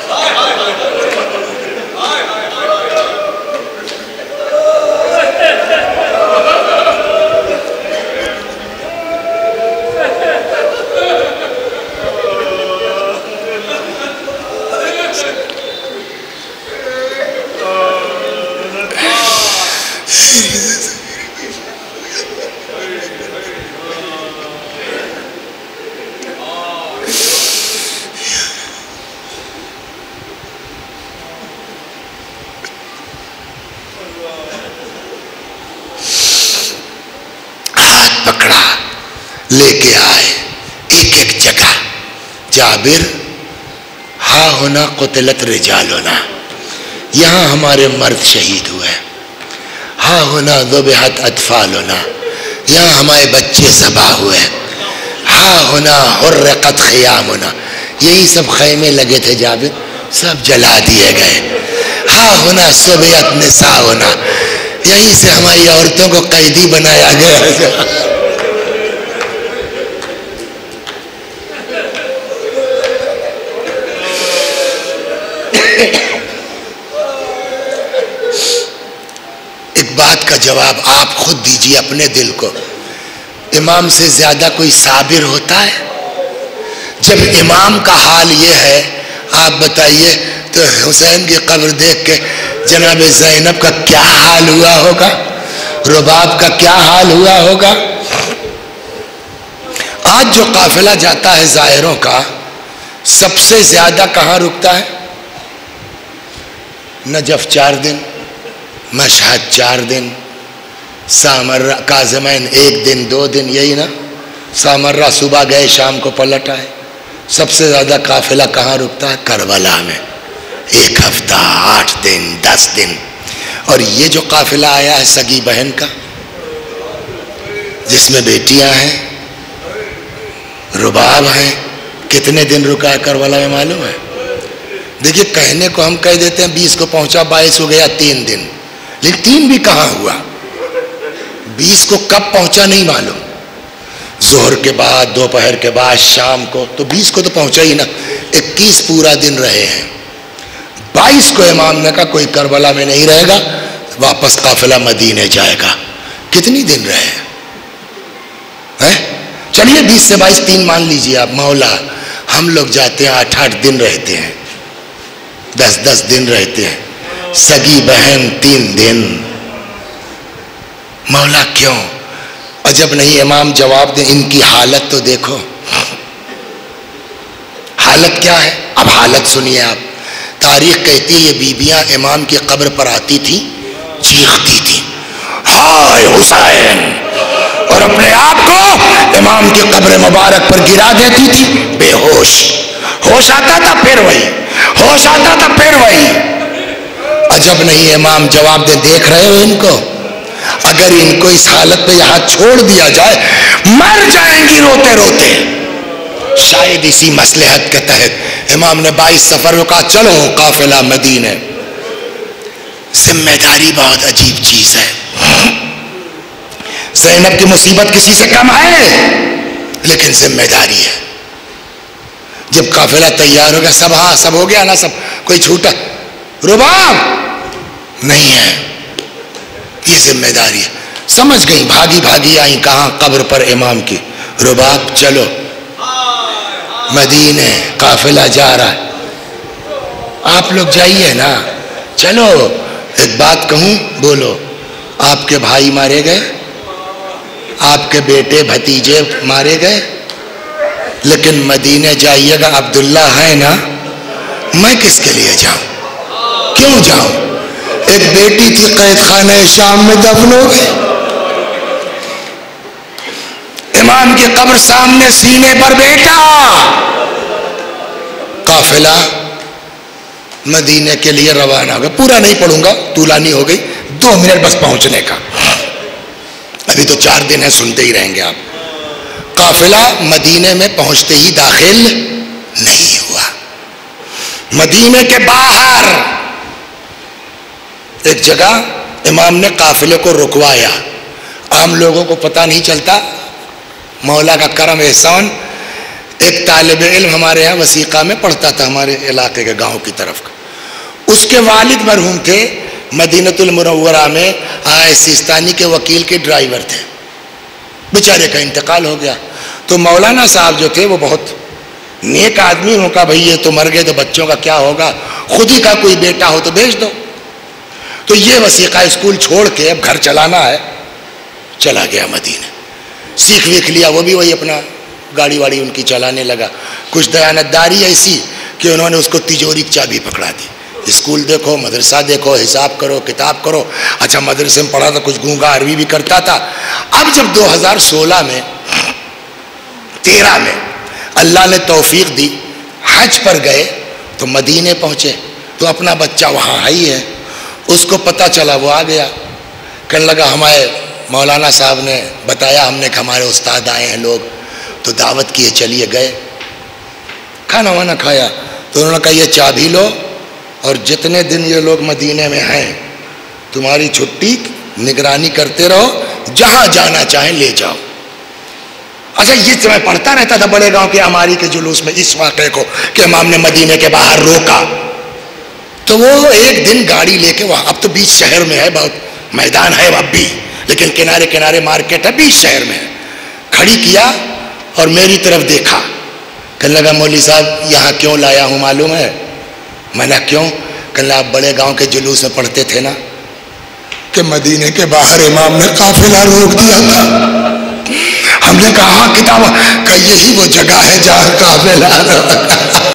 Speaker 1: لے کے آئے ایک ایک جگہ. جابر ہاں ہونا قتلت رجال ہونا, یہاں ہمارے مرد شہید ہوئے. ہاں ہونا ذبحت اطفال ہونا, یہاں ہمارے بچے ذبح ہوئے. ہاں ہونا حرقت خیام ہونا, یہی سب خیمے لگے تھے جابر, سب جلا دیے گئے. ہاں ہونا صبیت نساء ہونا, یہیں سے ہماری عورتوں کو قیدی بنایا گیا. ایک بات کا جواب آپ خود دیجیے اپنے دل کو، امام سے زیادہ کوئی صابر ہوتا ہے؟ جب امام کا حال یہ ہے، آپ بتائیے تو حسین کی قبر دیکھ کے جناب زینب کا کیا حال ہوا ہوگا، رباب کا کیا حال ہوا ہوگا؟ آج جو قافلہ جاتا ہے زائروں کا، سب سے زیادہ کہاں رکتا ہے؟ نجف 4 دن، مشہد 4 دن، سامرہ کاظمین 1 دن 2 دن، یہی نا؟ سامرہ صبح گئے شام کو پلٹ آئے۔ سب سے زیادہ قافلہ کہاں رکتا ہے؟ کربلا میں 1 ہفتہ 8 دن 10 دن۔ اور یہ جو قافلہ آیا ہے سگی بہن کا، جس میں بیٹیاں ہیں، رباب ہیں، کتنے دن رکا ہے کربلا میں معلوم ہے؟ دیکھیے کہنے کو ہم کہہ دیتے ہیں 20 کو پہنچا 22 ہو گیا 3 دن، لیکن 3 بھی کہاں ہوا؟ 20 کو کب پہنچا نہیں معلوم، ظہر کے بعد، دوپہر کے بعد، شام کو، تو 20 کو تو پہنچا ہی نا۔ 21 پورا دن رہے ہیں۔ 22 کو امام نے کہا کوئی کربلا میں نہیں رہے گا، واپس قافلہ مدینے جائے گا۔ کتنی دن رہے ہیں؟ چلیے 20 سے 22 3 مان لیجیے آپ، مولا ہم لوگ جاتے ہیں 8-8 دن رہتے ہیں، 10-10 دن رہتے ہیں، سگی بہن 3 دن۔ مولا کیوں؟ عجب نہیں امام جواب دیں، ان کی حالت تو دیکھو، حالت کیا ہے؟ اب حالت سنیے آپ۔ تاریخ کہتی ہے یہ بیبیاں امام کی قبر پر آتی تھی، چیختی تھی ہائے حسین، اور اپنے آپ کو امام کی قبر مبارک پر گرا دیتی تھی، بے ہوش، ہوش آتا تھا پھر وہی، ہوش آتا تھا پھر وہی۔ عجب نہیں امام جواب دیں، دیکھ رہے ہو ان کو؟ اگر ان کو اس حالت پہ یہاں چھوڑ دیا جائے مر جائیں گی روتے روتے۔ شاید اسی مصلحت کے تحت امام نے 22 سفر کو کہا چلو قافلہ مدینے۔ ذمہ داری بہت عجیب چیز ہے۔ زینب کی مصیبت کسی سے کم ہے، لیکن ذمہ داری ہے۔ جب قافلہ تیار ہو گیا، سب ہاں سب ہو گیا نا، سب کوئی چھوٹا رباب نہیں ہے، یہ ذمہ داری ہے۔ سمجھ گئی، بھاگی بھاگی آئیں کہاں؟ قبر پر امام کی۔ رباب چلو مدینے، قافلہ جا رہا ہے، آپ لوگ جائیے نا، چلو۔ ایک بات کہوں، بولو، آپ کے بھائی مارے گئے، آپ کے بیٹے بھتیجے مارے گئے، لیکن مدینے جائیے گا، عبداللہ ہے نا، میں کس کے لیے جاؤں؟ کیوں جاؤں؟ ایک بیٹی تھی قید خانہ شام میں دفن ہو گئی، امام کی قبر سامنے سینے پر بیٹا۔ قافلہ مدینے کے لیے روانہ ہو گیا، پورا نہیں پڑھوں گا، طولانی ہو گئی، 2 منٹ بس پہنچنے کا، ابھی تو 4 دن ہے، سنتے ہی رہیں گے آپ۔ قافلہ مدینے میں پہنچتے ہی داخل نہیں ہوا، مدینے کے باہر ایک جگہ امام نے قافلے کو رکوایا، عام لوگوں کو پتہ نہیں چلتا، مولا کا کرم احسان۔ ایک طالب علم ہمارے یہاں وثیقہ میں پڑھتا تھا، ہمارے علاقے کے گاؤں کی طرف کا، اس کے والد مرحوم تھے، مدینہ المنورہ میں سیستانی کے وکیل کے ڈرائیور تھے، بیچارے کا انتقال ہو گیا۔ تو مولانا صاحب جو تھے وہ بہت نیک آدمی، انہوں نے کہا بھائی یہ تو مر گئے تو بچوں کا کیا ہوگا، خود ہی کا کوئی بیٹا ہو تو بھیج دو۔ تو یہ وثیقہ اسکول چھوڑ کے اب گھر چلانا ہے، چلا گیا مدینہ، سیکھ ویکھ لیا، وہ بھی وہی اپنا گاڑی واڑی ان کی چلانے لگا۔ کچھ دیانتداری ایسی کہ انہوں نے اس کو تجوری کی چابی پکڑا دی، اسکول دیکھو، مدرسہ دیکھو، حساب کرو، کتاب کرو۔ اچھا مدرسے میں پڑھا تھا، کچھ گونگا عربی بھی کرتا تھا۔ اب جب 2016 میں 13 میں اللہ نے توفیق دی، حج پر گئے تو مدینے پہنچے تو اپنا بچہ وہاں ہی ہے، اس کو پتہ چلا، وہ آ گیا، کہنے لگا ہمارے مولانا صاحب نے بتایا، ہم نے کہ ہمارے استاد آئے ہیں لوگ، تو دعوت کیے، چلیے گئے، کھانا وانا کھایا، تو انہوں نے کہا یہ چابی لو اور جتنے دن یہ لوگ مدینے میں ہیں تمہاری چھٹی نگرانی کرتے رہو، جہاں جانا چاہیں لے جاؤ۔ اچھا یہ میں پڑھتا رہتا تھا بڑے گاؤں کے اماری کے جلوس میں اس واقعے کو کہ امام نے مدینے کے باہر روکا، تو وہ ایک دن گاڑی لے کے وہاں، اب تو بیچ شہر میں ہے، بہت میدان ہے اب بھی، لیکن کنارے کنارے مارکیٹ ہے، بیچ شہر میں ہے، کھڑی کیا اور میری طرف دیکھا، کہنے لگا مولوی صاحب یہاں کیوں لایا ہوں معلوم ہے؟ میں نے کیوں؟ کہنے لگا آپ بڑے گاؤں کے جلوس میں پڑھتے تھے نا کہ مدینے کے باہر امام نے قافلہ روک دیا تھا. ہم نے کہا ہاں کتاب، کہ یہی وہ جگہ ہے جہاں قافلہ روکا.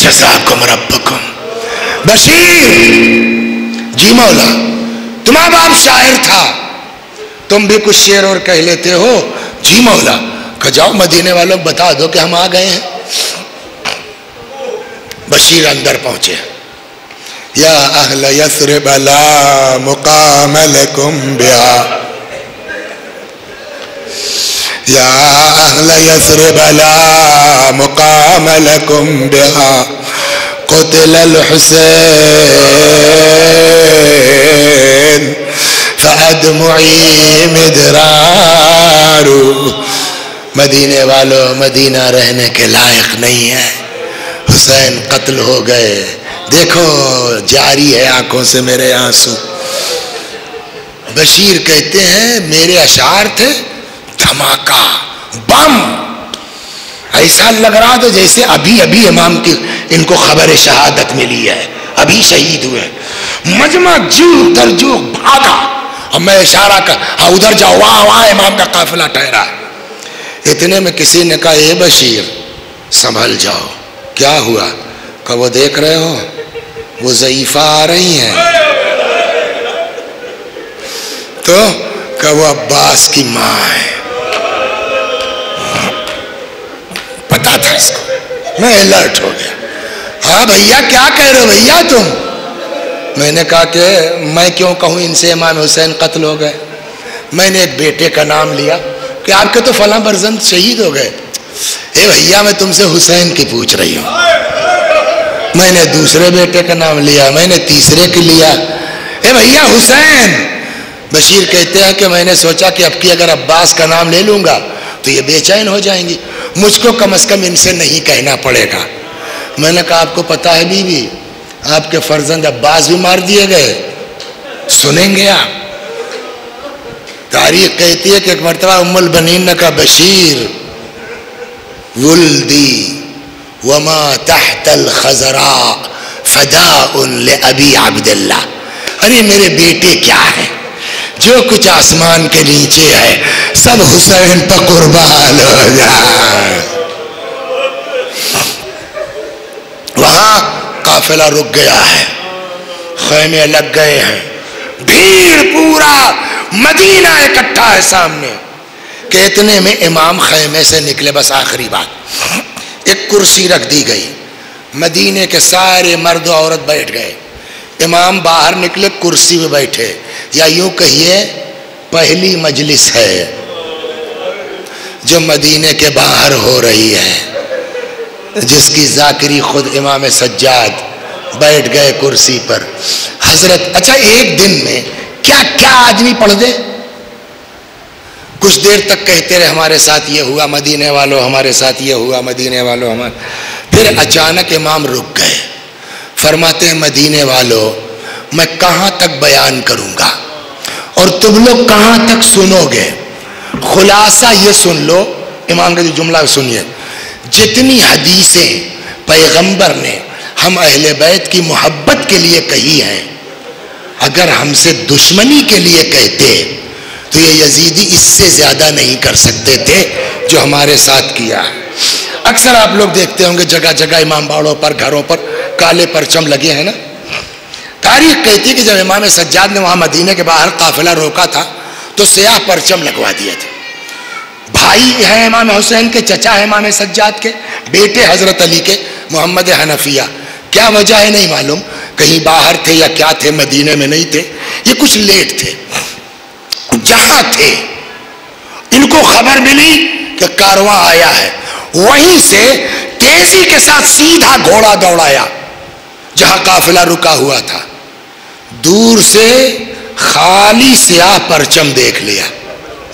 Speaker 1: جزاکم ربکم. بشیر جی مولا تمہارا باپ شاعر تھا، تم بھی کچھ شعر اور کہہ لیتے ہو. جی مولا. کہ جاؤ مدینے والوں بتا دو کہ ہم آ گئے ہیں. بشیر اندر پہنچے. یا اہل یثرب لا مقام لکم بہا، یا اہل یثرب لا مقام لکم بہا، قتل الحسین فأدمعی مدرار. مدینے والوں مدینہ رہنے کے لائق نہیں ہے، حسین قتل ہو گئے، دیکھو جاری ہے آنکھوں سے میرے آنسو. بشیر کہتے ہیں میرے اشعار تھے دھماکہ بم، ایسا لگ رہا تھا جیسے ابھی ابھی امام کی ان کو خبر شہادت ملی ہے، ابھی شہید ہوئے. مجمع جو ترجو بھاگا اور میں اشارہ کر ہاں ادھر جاؤ، وہاں وہاں امام کا قافلہ ٹھہرا. اتنے میں کسی نے کہا اے بشیر سنبھل جاؤ. کیا ہوا؟ کہ وہ دیکھ رہے ہو وہ ضعیفہ آ رہی ہیں، تو کہ وہ عباس کی ماں ہے. پتا تھا اس کو. میں الرٹ ہو گیا. ہاں بھیا کیا کہہ رہے ہو بھیا تم؟ میں نے کہا کہ میں کیوں کہوں ان سے امام حسین قتل ہو گئے. میں نے ایک بیٹے کا نام لیا کہ آپ کے تو فلاں برزن شہید ہو گئے. اے بھیا میں تم سے حسین کی پوچھ رہی ہوں. میں نے دوسرے بیٹے کا نام لیا، میں نے تیسرے کے لیا. اے بھیا حسین. بشیر کہتے ہیں کہ میں نے سوچا کہ اب کی اگر عباس کا نام لے لوں گا تو یہ بے چین ہو جائیں گی، مجھ کو کم از کم ان سے نہیں کہنا پڑے گا. میں نے کہا آپ کو پتا ہے بی بی آپ کے فرزند عباس بھی مار دیے گئے، سنیں گے آپ؟ تاریخ کہتی ہے کہ ایک مرتبہ ام البنین نے کہا بشیر ولدی وما تحت الخضراء فداء لأبی عبداللہ. ارے میرے بیٹے کیا ہے، جو کچھ آسمان کے نیچے ہے سب حسین پر قربان ہو جائے. وہاں قافلہ رک گیا ہے، خیمے لگ گئے ہیں، بھیڑ پورا مدینہ اکٹھا ہے سامنے. کہ اتنے میں امام خیمے سے نکلے. بس آخری بات، ایک کرسی رکھ دی گئی، مدینے کے سارے مرد و عورت بیٹھ گئے، امام باہر نکلے کرسی پہ بیٹھے. یا یوں کہیے پہلی مجلس ہے جو مدینے کے باہر ہو رہی ہے، جس کی ذاکری خود امام سجاد بیٹھ گئے کرسی پر. حضرت اچھا ایک دن میں کیا کیا آدمی پڑھ دے. کچھ دیر تک کہتے رہے ہمارے ساتھ یہ ہوا مدینے والوں، ہمارے ساتھ یہ ہوا مدینے والوں ہمارے. پھر اچانک امام رک گئے. فرماتے ہیں مدینے والوں میں کہاں تک بیان کروں گا اور تم لوگ کہاں تک سنو گے؟ خلاصہ یہ سن لو، امام کا جو جملہ سنیے. جتنی حدیثیں پیغمبر نے ہم اہل بیت کی محبت کے لیے کہی ہیں، اگر ہم سے دشمنی کے لیے کہتے تو یہ یزیدی اس سے زیادہ نہیں کر سکتے تھے جو ہمارے ساتھ کیا. اکثر آپ لوگ دیکھتے ہوں گے جگہ جگہ امام باڑوں پر گھروں پر کالے پرچم لگے ہیں نا. تاریخ کہتی ہے کہ جب امام سجاد نے وہاں مدینے کے باہر قافلہ روکا تھا تو سیاہ پرچم لگوا دیے تھے. بھائی ہیں امام حسین کے، چچا ہے امام سجاد کے، بیٹے حضرت علی کے محمد حنفیہ. کیا وجہ ہے نہیں معلوم، کہیں باہر تھے یا کیا تھے، مدینے میں نہیں تھے، یہ کچھ لیٹ تھے. جہاں تھے ان کو خبر ملی کہ کارواں آیا ہے، وہیں سے تیزی کے ساتھ سیدھا گھوڑا دوڑایا جہاں قافلہ رکا ہوا تھا. دور سے خالی سیاہ پرچم دیکھ لیا،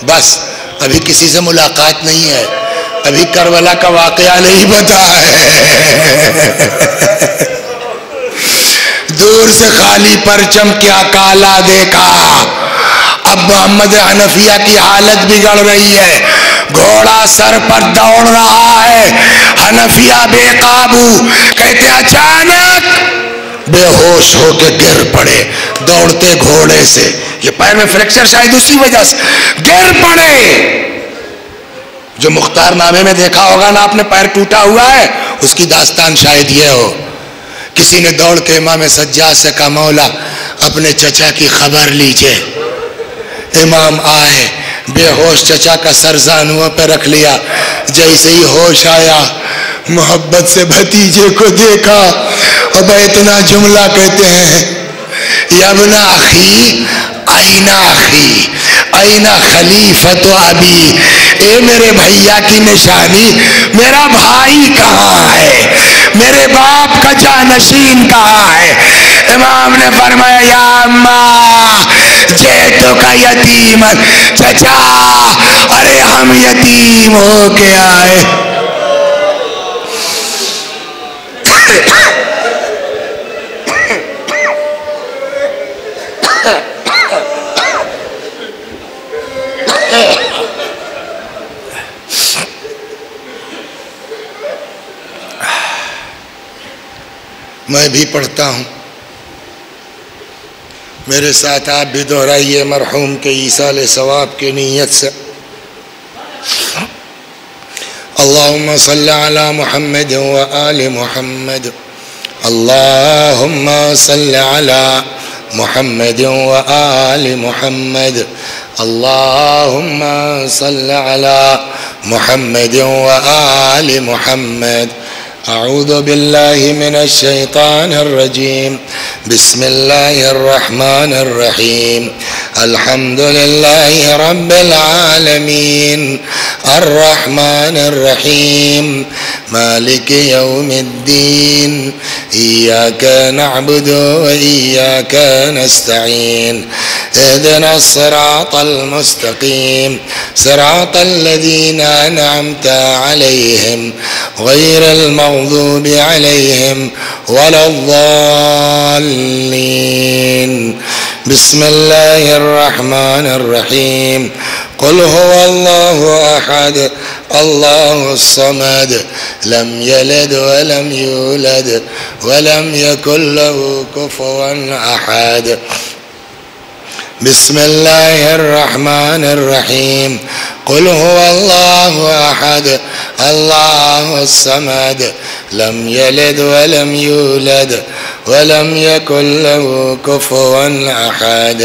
Speaker 1: بس ابھی کسی سے ملاقات نہیں ہے، ابھی کربلا کا واقعہ نہیں پتا ہے، دور سے خالی پرچم کیا کالا دیکھا۔ اب محمد حنفیہ کی حالت بگڑ رہی ہے، گھوڑا سر پر دوڑ رہا ہے، حنفیہ بے قابو، کہتے اچانک بے ہوش ہو کے گر پڑے دوڑتے گھوڑے سے، یہ پیر میں فریکچر شاید اسی وجہ سے گر پڑے۔ جو مختار نامے میں دیکھا ہوگا نا آپ نے، پیر ٹوٹا ہوا ہے، اس کی داستان شاید یہ ہو۔ کسی نے دوڑ کے امام سجاد سے کہا مولا اپنے چچا کی خبر لیجئے۔ امام آئے، بے ہوش چچا کا سر زانووں پہ رکھ لیا، جیسے ہی ہوش آیا محبت سے بھتیجے کو دیکھا، اب اتنا جملہ کہتے ہیں یا ابن اخی این اخی این خلیفۃ ابی، اے میرے بھیا کی نشانی، میرا بھائی کہاں ہے، میرے باپ کا جانشین کہاں ہے؟ امام نے فرمایا یا اماں جیتو کا یتیم، چچا ارے ہم یتیم ہو کے آئے۔ میں بھی پڑھتا ہوں، میرے ساتھ آپ بھی دہرائیے مرحوم کے ایصال ثواب کی نیت سے۔ اللہم صلی علی محمد و آل محمد، اللہم صلی علی محمد و آل محمد، اللہم صلی علی محمد و آل محمد۔ اعوذ باللہ من الشیطان الرجیم، بسم اللہ الرحمن الرحیم، الحمد للہ رب العالمین، الرحمن الرحیم، مالک یوم الدین، ایاک نعبد و ایاک نستعین، اہدنا الصراط المستقیم، صراط الذین انعمت علیہم غیر المغضوب علیہم ولا الضالین۔ بسم اللہ الرحمن الرحیم، قل هو اللہ احد اللہ الصمد لم یلد ولم یولد ولم یکن له کفوا احد۔ بسم اللہ الرحمن الرحیم، قل هو اللہ احد اللہ الصمد لم یلد ولم یولد ولم یکن له کفوا احد۔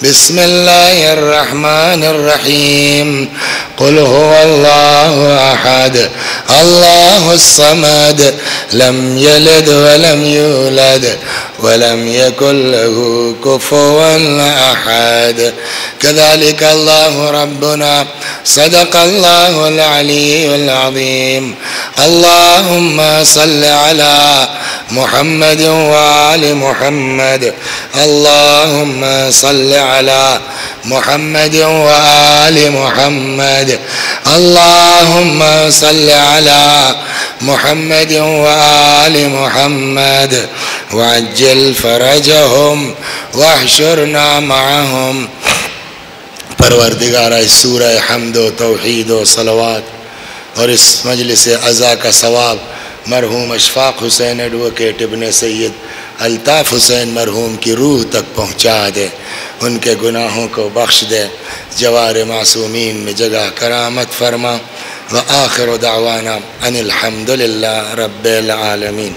Speaker 1: بسم اللہ الرحمن الرحیم، قل هو اللہ احد اللہ الصمد لم یلد ولم یولد ولم یکن له کفوا احد۔ كذلك الله ربنا صدق الله العلي العظيم۔ اللهم صل على محمد وآل محمد، اللهم صل على محمد وآل محمد، اللهم صل على محمد وآل محمد، وعجل فرجهم واحشرنا معهم۔ پروردگارہ اس سورہ حمد و توحید و صلوات اور اس مجلس عزا کا ثواب مرحوم اشفاق حسین ایڈوکیٹ ابن سید الطاف حسین مرحوم کی روح تک پہنچا دے، ان کے گناہوں کو بخش دے، جوار معصومین میں جگہ کرامت فرما۔ وآخر دعوانا ان الحمد للہ رب العالمین۔